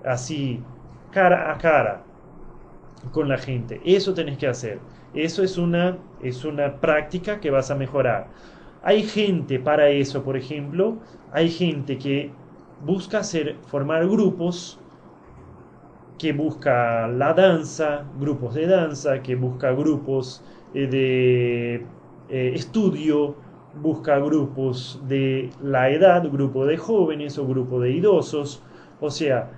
así, cara a cara con la gente. Eso tenés que hacer. Eso es una práctica que vas a mejorar. Hay gente para eso, por ejemplo, hay gente que busca formar grupos, que busca la danza, grupos de danza, que busca grupos de estudio, busca grupos de la edad, grupo de jóvenes o grupo de idosos, o sea,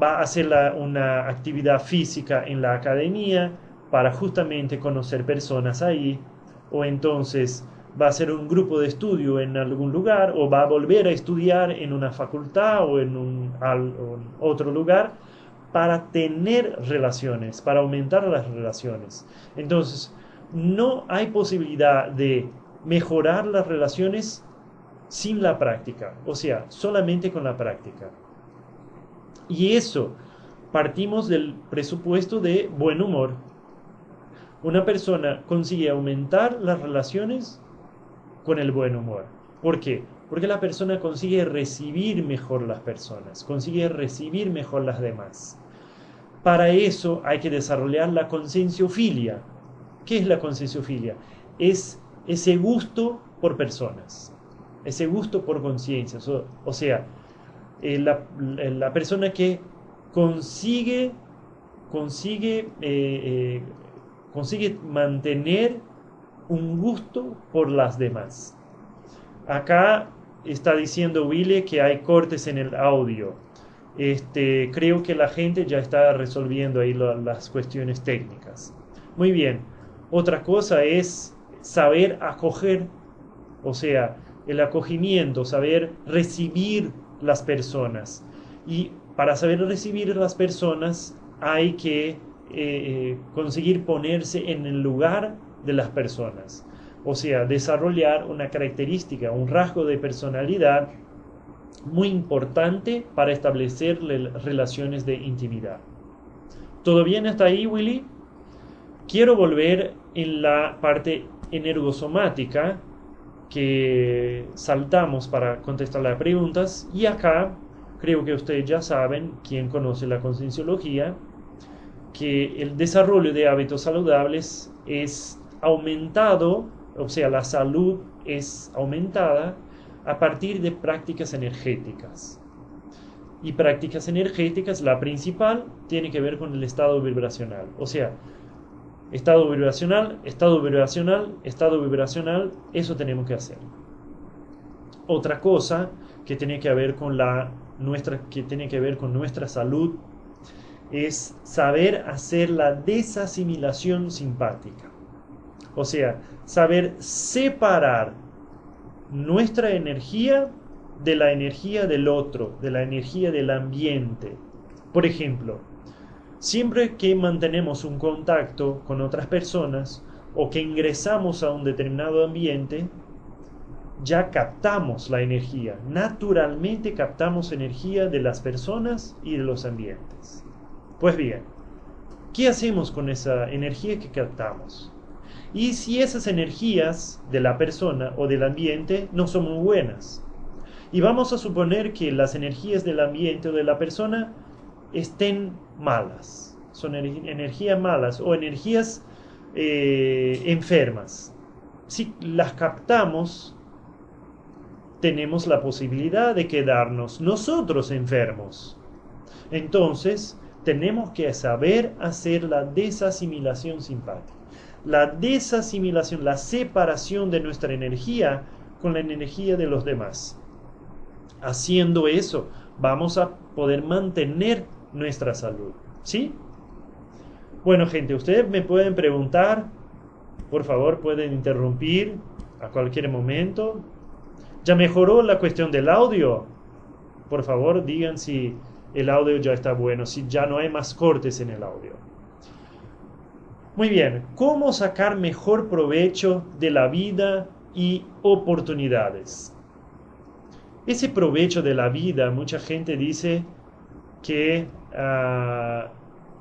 va a hacer una actividad física en la academia para justamente conocer personas ahí, o entonces va a hacer un grupo de estudio en algún lugar, o va a volver a estudiar en una facultad o en otro lugar para tener relaciones, para aumentar las relaciones. Entonces, no hay posibilidad de mejorar las relaciones sin la práctica, o sea, solamente con la práctica. Y eso, partimos del presupuesto de buen humor. Una persona consigue aumentar las relaciones con el buen humor. ¿Por qué? Porque la persona consigue recibir mejor las personas, consigue recibir mejor las demás. Para eso hay que desarrollar la conscienciofilia. ¿Qué es la conscienciofilia? Es ese gusto por personas, ese gusto por conciencia. O sea, la persona que consigue, consigue mantener un gusto por las demás. Acá está diciendo Willy que hay cortes en el audio. Creo que la gente ya está resolviendo ahí las cuestiones técnicas. Muy bien. Otra cosa es saber acoger, o sea, el acogimiento, saber recibir las personas. Y para saber recibir las personas hay que conseguir ponerse en el lugar de las personas. O sea, desarrollar una característica, un rasgo de personalidad muy importante para establecer relaciones de intimidad. ¿Todo bien hasta ahí, Willy? Quiero volver en la parte energosomática que saltamos para contestar las preguntas, y acá creo que ustedes ya saben, quien conoce la concienciología, que el desarrollo de hábitos saludables es aumentado, o sea, la salud es aumentada a partir de prácticas energéticas. Y prácticas energéticas, la principal, tiene que ver con el estado vibracional. O sea, estado vibracional, estado vibracional, estado vibracional, eso tenemos que hacer. Otra cosa que tiene que ver con nuestra salud es saber hacer la desasimilación simpática. O sea, saber separar nuestra energía de la energía del otro, de la energía del ambiente. Por ejemplo, siempre que mantenemos un contacto con otras personas, o que ingresamos a un determinado ambiente, ya captamos la energía. Naturalmente captamos energía de las personas y de los ambientes. Pues bien, ¿qué hacemos con esa energía que captamos? Y si esas energías de la persona o del ambiente no son muy buenas. Y vamos a suponer que las energías del ambiente o de la persona estén malas. Son energías malas o energías enfermas. Si las captamos, tenemos la posibilidad de quedarnos nosotros enfermos. Entonces, tenemos que saber hacer la desasimilación simpática. La desasimilación, la separación de nuestra energía con la energía de los demás. Haciendo eso, vamos a poder mantener nuestra salud. ¿Sí? Bueno, gente, ustedes me pueden preguntar, por favor, pueden interrumpir a cualquier momento. ¿Ya mejoró la cuestión del audio? Por favor, digan si el audio ya está bueno, si ya no hay más cortes en el audio. Muy bien, ¿cómo sacar mejor provecho de la vida y oportunidades? Ese provecho de la vida, mucha gente dice que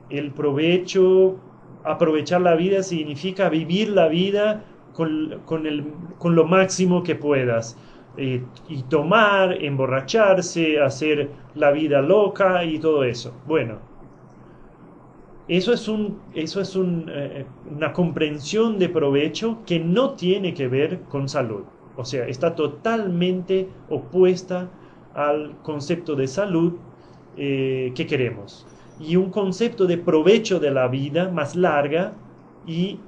el provecho, aprovechar la vida significa vivir la vida con lo máximo que puedas. Y tomar, emborracharse, hacer la vida loca y todo eso. Bueno, eso es una comprensión de provecho que no tiene que ver con salud. O sea, está totalmente opuesta al concepto de salud que queremos. Y un concepto de provecho de la vida más larga y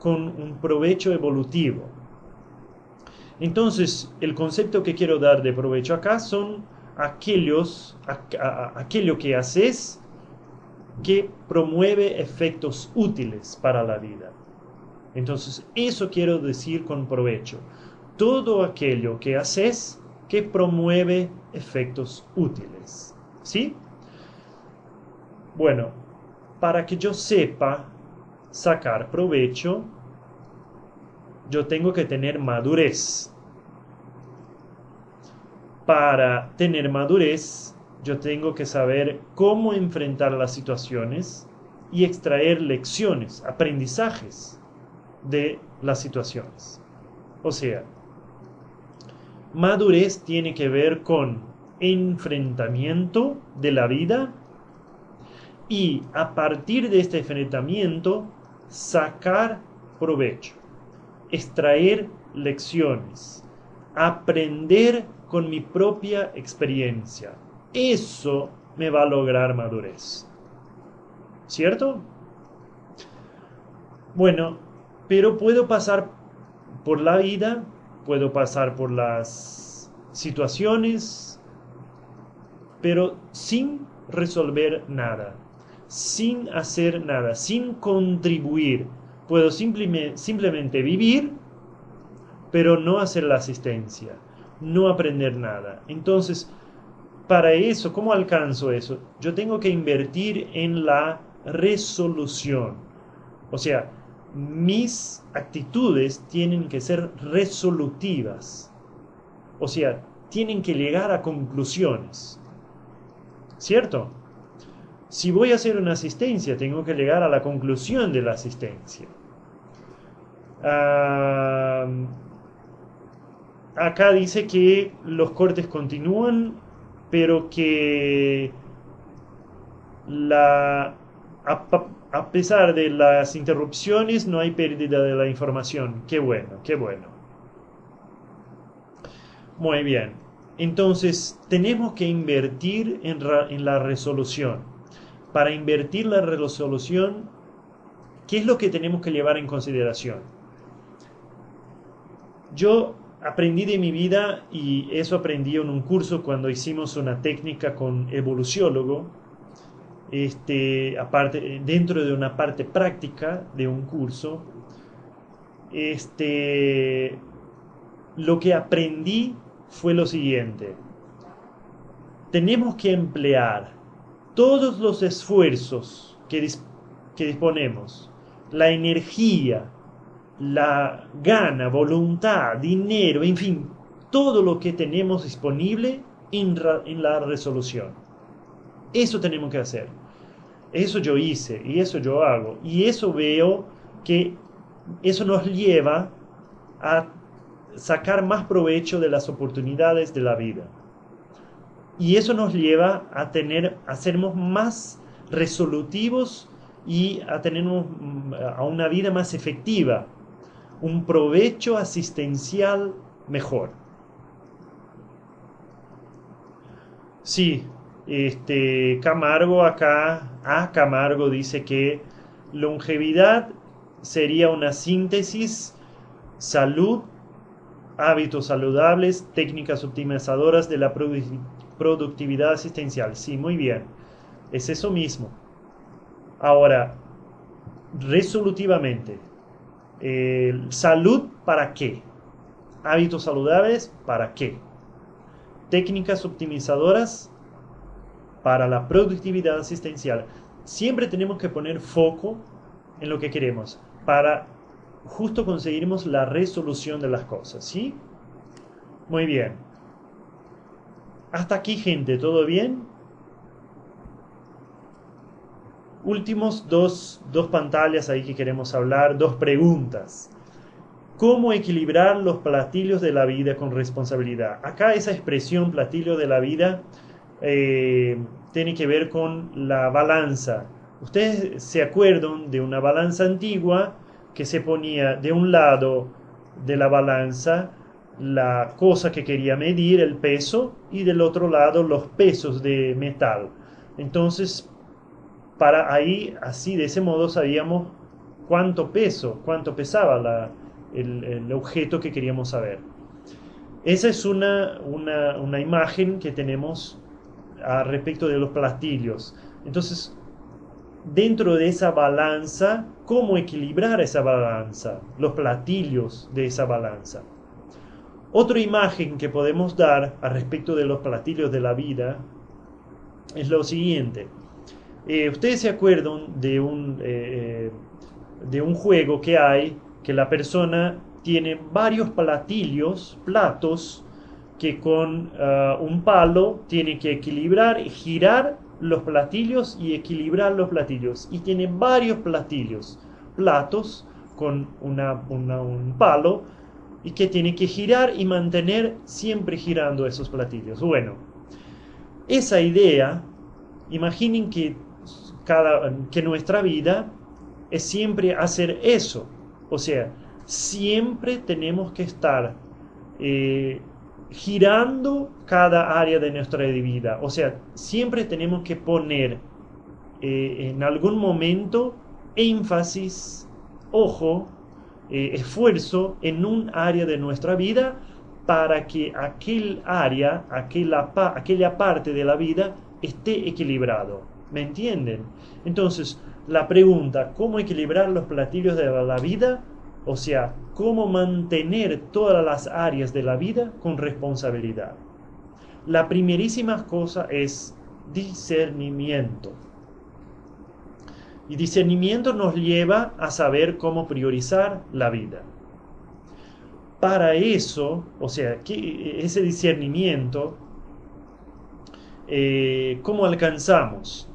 con un provecho evolutivo. Entonces, el concepto que quiero dar de provecho acá son aquello que haces que promueve efectos útiles para la vida. Entonces, eso quiero decir con provecho. Todo aquello que haces que promueve efectos útiles. ¿Sí? Bueno, para que yo sepa sacar provecho, yo tengo que tener madurez. Para tener madurez, yo tengo que saber cómo enfrentar las situaciones y extraer lecciones, aprendizajes de las situaciones. O sea, madurez tiene que ver con enfrentamiento de la vida y a partir de este enfrentamiento sacar provecho, extraer lecciones, aprender con mi propia experiencia. Eso me va a lograr madurez. ¿Cierto? Bueno, pero puedo pasar por la vida, puedo pasar por las situaciones, pero sin resolver nada, sin hacer nada, sin contribuir. Puedo simplemente vivir, pero no hacer la asistencia, no aprender nada. Entonces, para eso, ¿cómo alcanzo eso? Yo tengo que invertir en la resolución. O sea, mis actitudes tienen que ser resolutivas. O sea, tienen que llegar a conclusiones. ¿Cierto? Si voy a hacer una asistencia, tengo que llegar a la conclusión de la asistencia. Acá dice que los cortes continúan, pero que a pesar de las interrupciones no hay pérdida de la información. Qué bueno, qué bueno. Muy bien. Entonces, tenemos que invertir en la resolución. Para invertir la resolución, ¿qué es lo que tenemos que llevar en consideración? Yo aprendí de mi vida, y eso aprendí en un curso cuando hicimos una técnica con evoluciólogo, aparte, dentro de una parte práctica de un curso, lo que aprendí fue lo siguiente: tenemos que emplear todos los esfuerzos que disponemos, la energía la gana, voluntad, dinero, en fin, todo lo que tenemos disponible en la resolución. Eso tenemos que hacer. Eso yo hice y eso yo hago. Y eso veo que eso nos lleva a sacar más provecho de las oportunidades de la vida. Y eso nos lleva a sermos más resolutivos y a una vida más efectiva, un provecho asistencial mejor. Sí, Camargo Camargo dice que longevidad sería una síntesis, salud, hábitos saludables, técnicas optimizadoras de la productividad asistencial. Sí, muy bien. Es eso mismo. Ahora, resolutivamente, salud, ¿para qué? Hábitos saludables, ¿para qué? Técnicas optimizadoras para la productividad asistencial. Siempre tenemos que poner foco en lo que queremos para justo conseguirmos la resolución de las cosas, ¿sí? Muy bien. Hasta aquí, gente, ¿todo bien? Últimos dos pantallas ahí que queremos hablar, dos preguntas. ¿Cómo equilibrar los platillos de la vida con responsabilidad? Acá esa expresión platillo de la vida tiene que ver con la balanza. Ustedes se acuerdan de una balanza antigua que se ponía de un lado de la balanza la cosa que quería medir, el peso, y del otro lado los pesos de metal. Entonces, para ahí, así de ese modo, sabíamos cuánto pesaba el objeto que queríamos saber. Esa es una imagen que tenemos a respecto de los platillos. Entonces, dentro de esa balanza, ¿cómo equilibrar esa balanza? Los platillos de esa balanza. Otra imagen que podemos dar a respecto de los platillos de la vida es lo siguiente. Ustedes se acuerdan de un juego que hay, que la persona tiene varios platos, que con un palo tiene que equilibrar y girar los platillos y equilibrar los platillos. Y tiene varios platos con un palo y que tiene que girar y mantener siempre girando esos platillos. Bueno, esa idea, imaginen que nuestra vida es siempre hacer eso. O sea, siempre tenemos que estar girando cada área de nuestra vida. O sea, siempre tenemos que poner en algún momento énfasis, esfuerzo en un área de nuestra vida para que aquella parte de la vida esté equilibrado. ¿Me entienden? Entonces, la pregunta, ¿cómo equilibrar los platillos de la vida? O sea, ¿cómo mantener todas las áreas de la vida con responsabilidad? La primerísima cosa es discernimiento. Y discernimiento nos lleva a saber cómo priorizar la vida. Para eso, o sea, ese discernimiento, ¿cómo alcanzamos?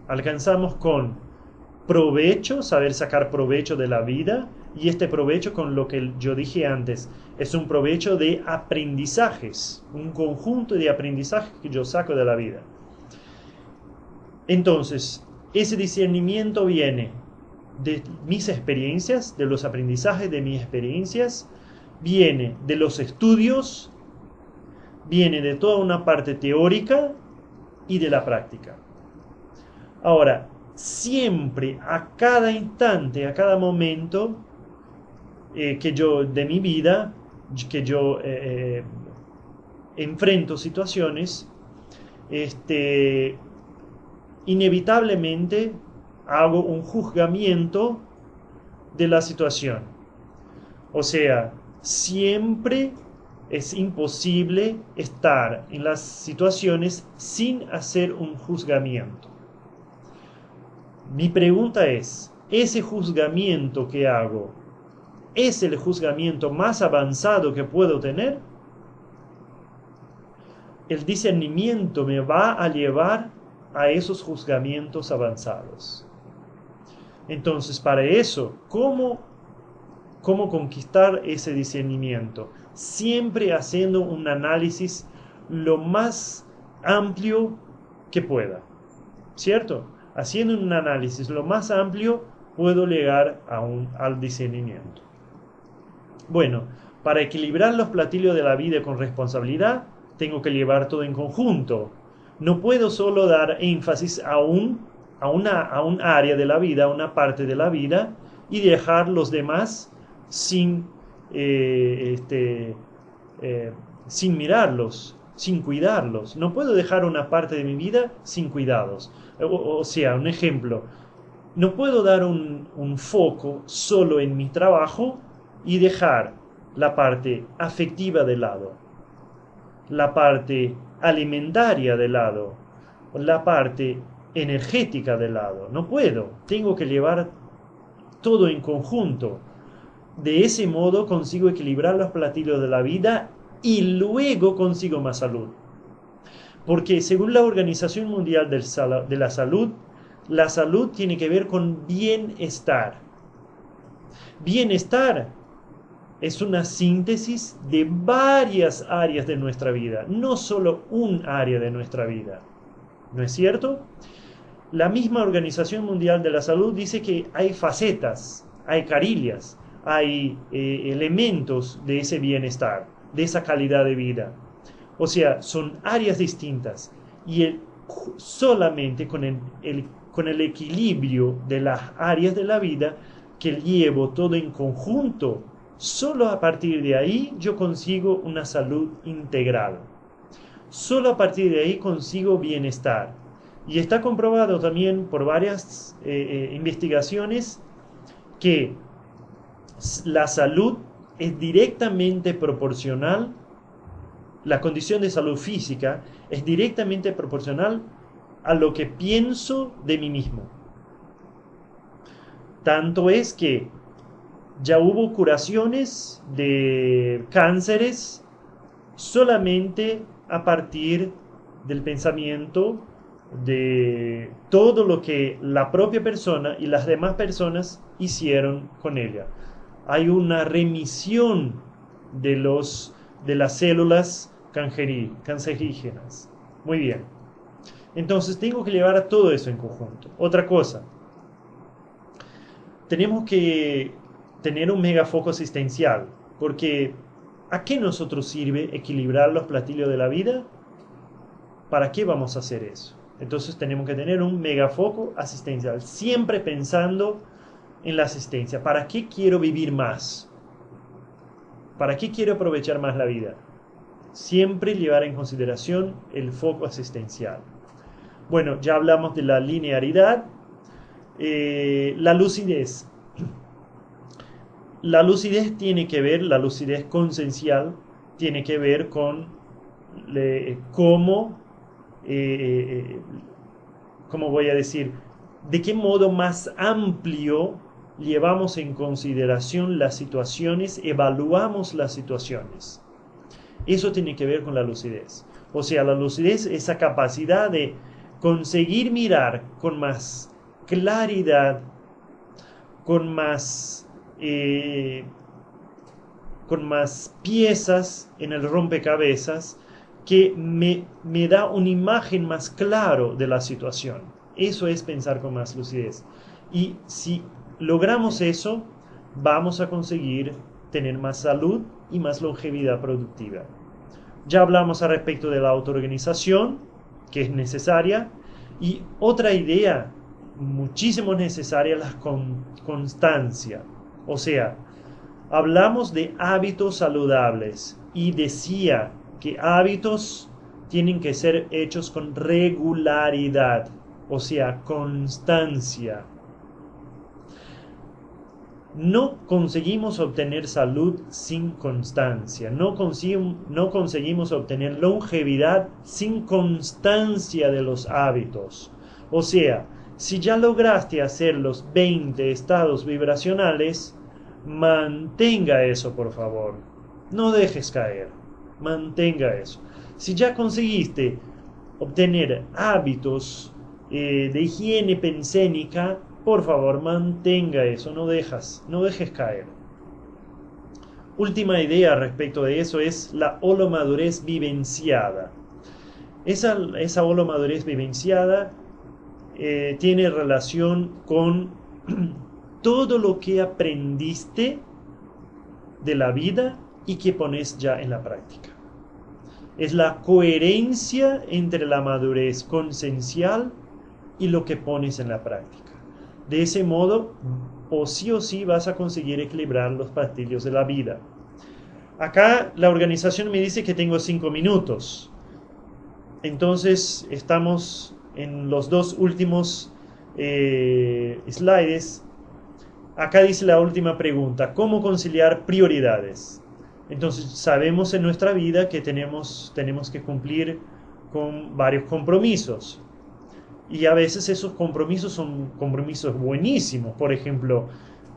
Alcanzamos con provecho, saber sacar provecho de la vida, y este provecho, con lo que yo dije antes, es un provecho de aprendizajes, un conjunto de aprendizajes que yo saco de la vida. Entonces, ese discernimiento viene de mis experiencias, de los aprendizajes de mis experiencias, viene de los estudios, viene de toda una parte teórica y de la práctica. Ahora, siempre, a cada instante, a cada momento de mi vida, que yo enfrento situaciones, inevitablemente hago un juzgamiento de la situación. O sea, siempre es imposible estar en las situaciones sin hacer un juzgamiento. Mi pregunta es, ¿ese juzgamiento que hago es el juzgamiento más avanzado que puedo tener, el discernimiento me va a llevar a esos juzgamientos avanzados. Entonces, para eso, ¿cómo conquistar ese discernimiento? Siempre haciendo un análisis lo más amplio que pueda, ¿cierto? Haciendo un análisis lo más amplio, puedo llegar al discernimiento. Bueno, para equilibrar los platillos de la vida con responsabilidad, tengo que llevar todo en conjunto. No puedo solo dar énfasis a un área de la vida, a una parte de la vida, y dejar los demás sin mirarlos, sin cuidarlos. No puedo dejar una parte de mi vida sin cuidados. O sea, un ejemplo, no puedo dar un foco solo en mi trabajo y dejar la parte afectiva de lado, la parte alimentaria de lado, la parte energética de lado. No puedo, tengo que llevar todo en conjunto. De ese modo consigo equilibrar los platillos de la vida y luego consigo más salud. Porque según la Organización Mundial de la salud tiene que ver con bienestar. Bienestar es una síntesis de varias áreas de nuestra vida, no solo un área de nuestra vida. ¿No es cierto? La misma Organización Mundial de la Salud dice que hay facetas, hay carillas, hay elementos de ese bienestar, de esa calidad de vida. O sea, son áreas distintas y solamente con el equilibrio de las áreas de la vida que llevo todo en conjunto, solo a partir de ahí yo consigo una salud integral. Solo a partir de ahí consigo bienestar. Y está comprobado también por varias investigaciones que la salud es directamente proporcional, la condición de salud física es directamente proporcional a lo que pienso de mí mismo. Tanto es que ya hubo curaciones de cánceres solamente a partir del pensamiento, de todo lo que la propia persona y las demás personas hicieron con ella. Hay una remisión de las células cancerígenas. Muy bien. Entonces tengo que llevar a todo eso en conjunto. Otra cosa. Tenemos que tener un megafoco asistencial. Porque ¿a qué nosotros sirve equilibrar los platillos de la vida? ¿Para qué vamos a hacer eso? Entonces tenemos que tener un megafoco asistencial. Siempre pensando en la asistencia. ¿Para qué quiero vivir más? ¿Para qué quiero aprovechar más la vida? Siempre llevar en consideración el foco asistencial. Bueno, ya hablamos de la linearidad. La lucidez. La lucidez tiene que ver, la lucidez consciencial tiene que ver con cómo voy a decir, de qué modo más amplio llevamos en consideración las situaciones, evaluamos las situaciones. Eso tiene que ver con la lucidez. O sea, la lucidez es esa capacidad de conseguir mirar con más claridad, con más piezas en el rompecabezas, que me da una imagen más claro de la situación. Eso es pensar con más lucidez. Y si logramos eso, vamos a conseguir tener más salud y más longevidad productiva. Ya hablamos al respecto de la autoorganización, que es necesaria. Y otra idea muchísimo necesaria es la constancia. O sea, hablamos de hábitos saludables y decía que hábitos tienen que ser hechos con regularidad, o sea, constancia. No conseguimos obtener salud sin constancia, no conseguimos obtener longevidad sin constancia de los hábitos. O sea, si ya lograste hacer los 20 estados vibracionales, Mantenga eso, por favor. No dejes caer. Mantenga eso. Si ya conseguiste obtener hábitos de higiene pensénica, por favor, mantenga eso. No dejes caer. Última idea respecto de eso es la holomadurez vivenciada. Esa holomadurez vivenciada tiene relación con todo lo que aprendiste de la vida y que pones ya en la práctica. Es la coherencia entre la madurez conciencial y lo que pones en la práctica. De ese modo, o sí vas a conseguir equilibrar los platillos de la vida. Acá la organización me dice que tengo 5 minutos. Entonces estamos en los dos últimos slides. Acá dice la última pregunta: ¿cómo conciliar prioridades? Entonces sabemos en nuestra vida que tenemos que cumplir con varios compromisos. Y a veces esos compromisos son compromisos buenísimos. Por ejemplo,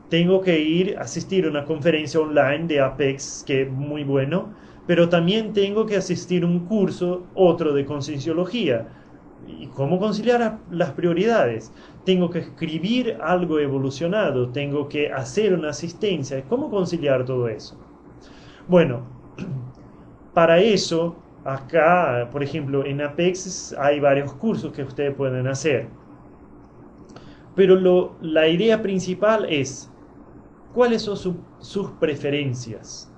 tengo que ir a asistir a una conferencia online de Apex, que es muy bueno, pero también tengo que asistir a un curso, otro de Concienciología. ¿Y cómo conciliar las prioridades? Tengo que escribir algo evolucionado, tengo que hacer una asistencia. ¿Cómo conciliar todo eso? Bueno, para eso, acá, por ejemplo, en Apex hay varios cursos que ustedes pueden hacer. Pero la idea principal es: ¿cuáles son sus preferencias?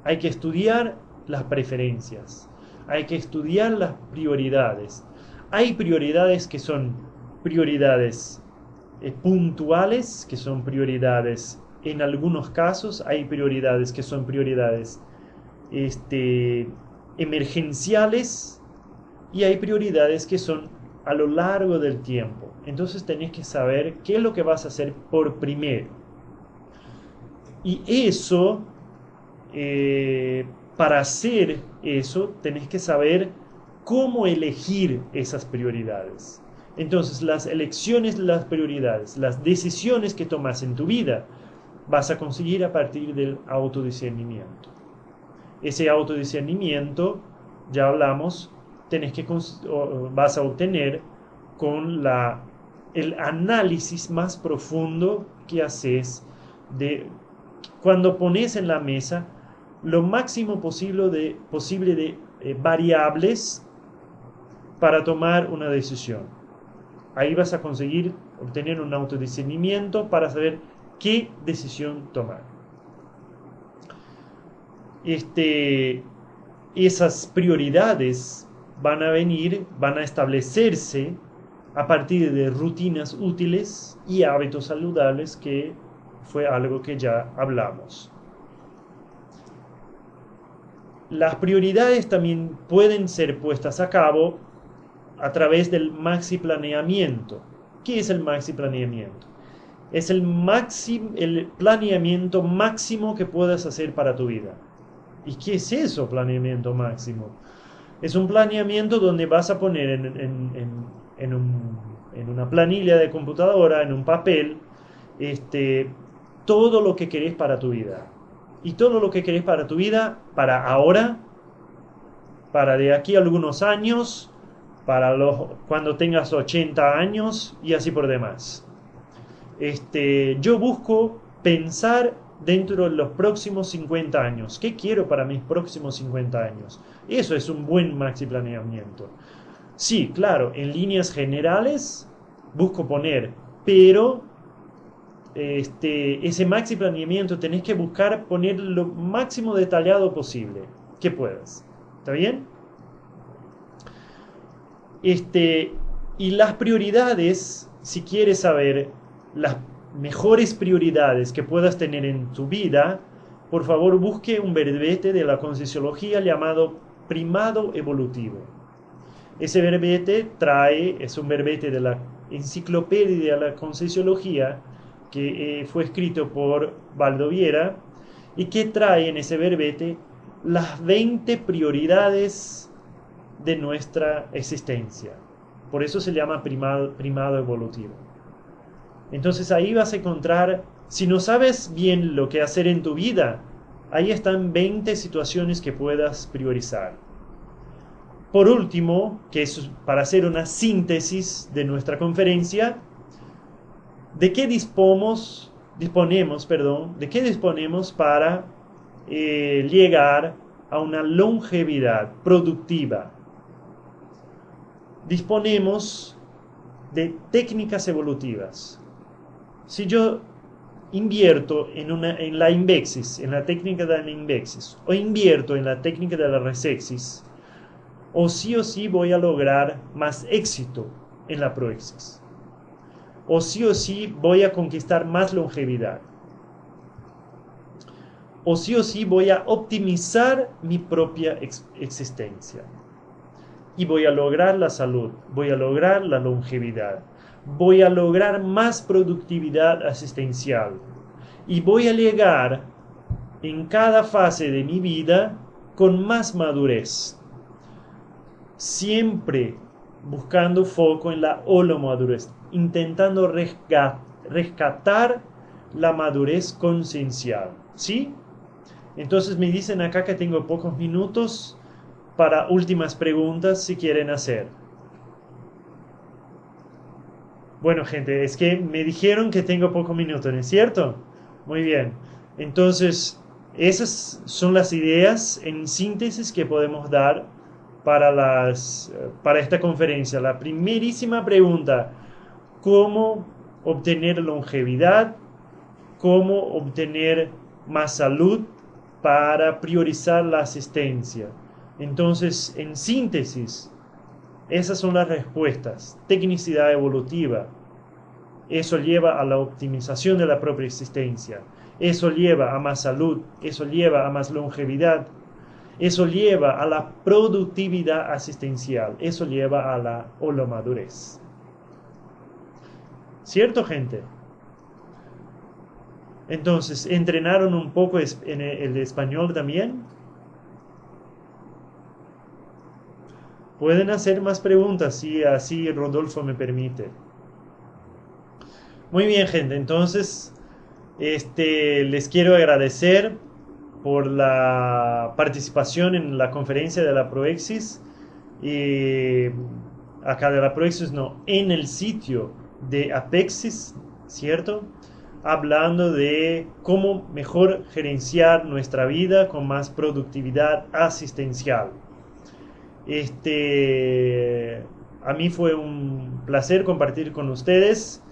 Hay que estudiar las preferencias. Hay que estudiar las prioridades. Hay prioridades que son prioridades puntuales, que son prioridades en algunos casos. Hay prioridades que son prioridades emergenciales, y hay prioridades que son a lo largo del tiempo. Entonces tenés que saber qué es lo que vas a hacer por primero. Y eso, para hacer eso, tenés que saber cómo elegir esas prioridades. Entonces, las elecciones de las prioridades, las decisiones que tomas en tu vida, vas a conseguir a partir del autodiscernimiento. Ese autodiscernimiento, ya hablamos, vas a obtener con el análisis más profundo que haces de cuando pones en la mesa lo máximo posible de variables para tomar una decisión. Ahí vas a conseguir obtener un autodiscernimiento para saber qué decisión tomar. Esas prioridades van a establecerse a partir de rutinas útiles y hábitos saludables, que fue algo que ya hablamos. Las prioridades también pueden ser puestas a cabo a través del maxi planeamiento. ¿Qué es el maxi planeamiento? Es el planeamiento máximo que puedas hacer para tu vida. ¿Y qué es eso, planeamiento máximo? Es un planeamiento donde vas a poner en una planilla de computadora, en un papel, todo lo que querés para tu vida. Y todo lo que querés para tu vida, para ahora, para de aquí a algunos años, cuando tengas 80 años y así por demás. Yo busco pensar dentro de los próximos 50 años. ¿Qué quiero para mis próximos 50 años? Eso es un buen maxi planeamiento. Sí, claro, en líneas generales busco poner, pero ese maxi planeamiento tenés que buscar poner lo máximo detallado posible que puedas. ¿Está bien? Y las prioridades, si quieres saber las mejores prioridades que puedas tener en tu vida, por favor busque un verbete de la Concienciología llamado primado evolutivo. Ese verbete es un verbete de la Enciclopedia de la Concienciología, que fue escrito por Baldo Viera, y que trae en ese verbete las 20 prioridades de nuestra existencia. Por eso se llama primado evolutivo. Entonces ahí vas a encontrar Si no sabes bien lo que hacer en tu vida, ahí están 20 situaciones que puedas priorizar. Por último, que es para hacer una síntesis de nuestra conferencia, ¿de qué disponemos para llegar a una longevidad productiva? Disponemos de técnicas evolutivas. Si yo invierto en la Invexis, en la técnica de la Invexis, o invierto en la técnica de la Resexis, o sí voy a lograr más éxito en la Proexis. O sí voy a conquistar más longevidad. O sí voy a optimizar mi propia existencia. Y voy a lograr la salud, voy a lograr la longevidad, voy a lograr más productividad asistencial. Y voy a llegar en cada fase de mi vida con más madurez. Siempre buscando foco en la holomadurez, intentando rescatar la madurez conciencial. ¿Sí? Entonces me dicen acá que tengo pocos minutos para últimas preguntas si quieren hacer. Bueno, gente, es que me dijeron que tengo pocos minutos, ¿no es cierto? Muy bien. Entonces, esas son las ideas en síntesis que podemos dar para esta conferencia. La primerísima pregunta: ¿cómo obtener longevidad? ¿Cómo obtener más salud para priorizar la asistencia? Entonces, en síntesis, esas son las respuestas. Tecnicidad evolutiva. Eso lleva a la optimización de la propia existencia. Eso lleva a más salud. Eso lleva a más longevidad. Eso lleva a la productividad asistencial. Eso lleva a la holomadurez. ¿Cierto, gente? Entonces, ¿entrenaron un poco en el español también? Pueden hacer más preguntas si así Rodolfo me permite. Muy bien, gente. Entonces, les quiero agradecer por la participación en la conferencia de la Proexis. Acá de la Proexis, no, en el sitio de Apexis, ¿cierto? Hablando de cómo mejor gerenciar nuestra vida con más productividad asistencial. A mí fue un placer compartir con ustedes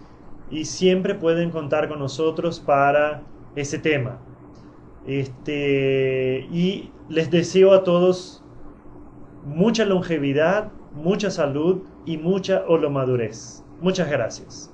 y siempre pueden contar con nosotros para ese tema. Y les deseo a todos mucha longevidad, mucha salud y mucha holomadurez. Muchas gracias.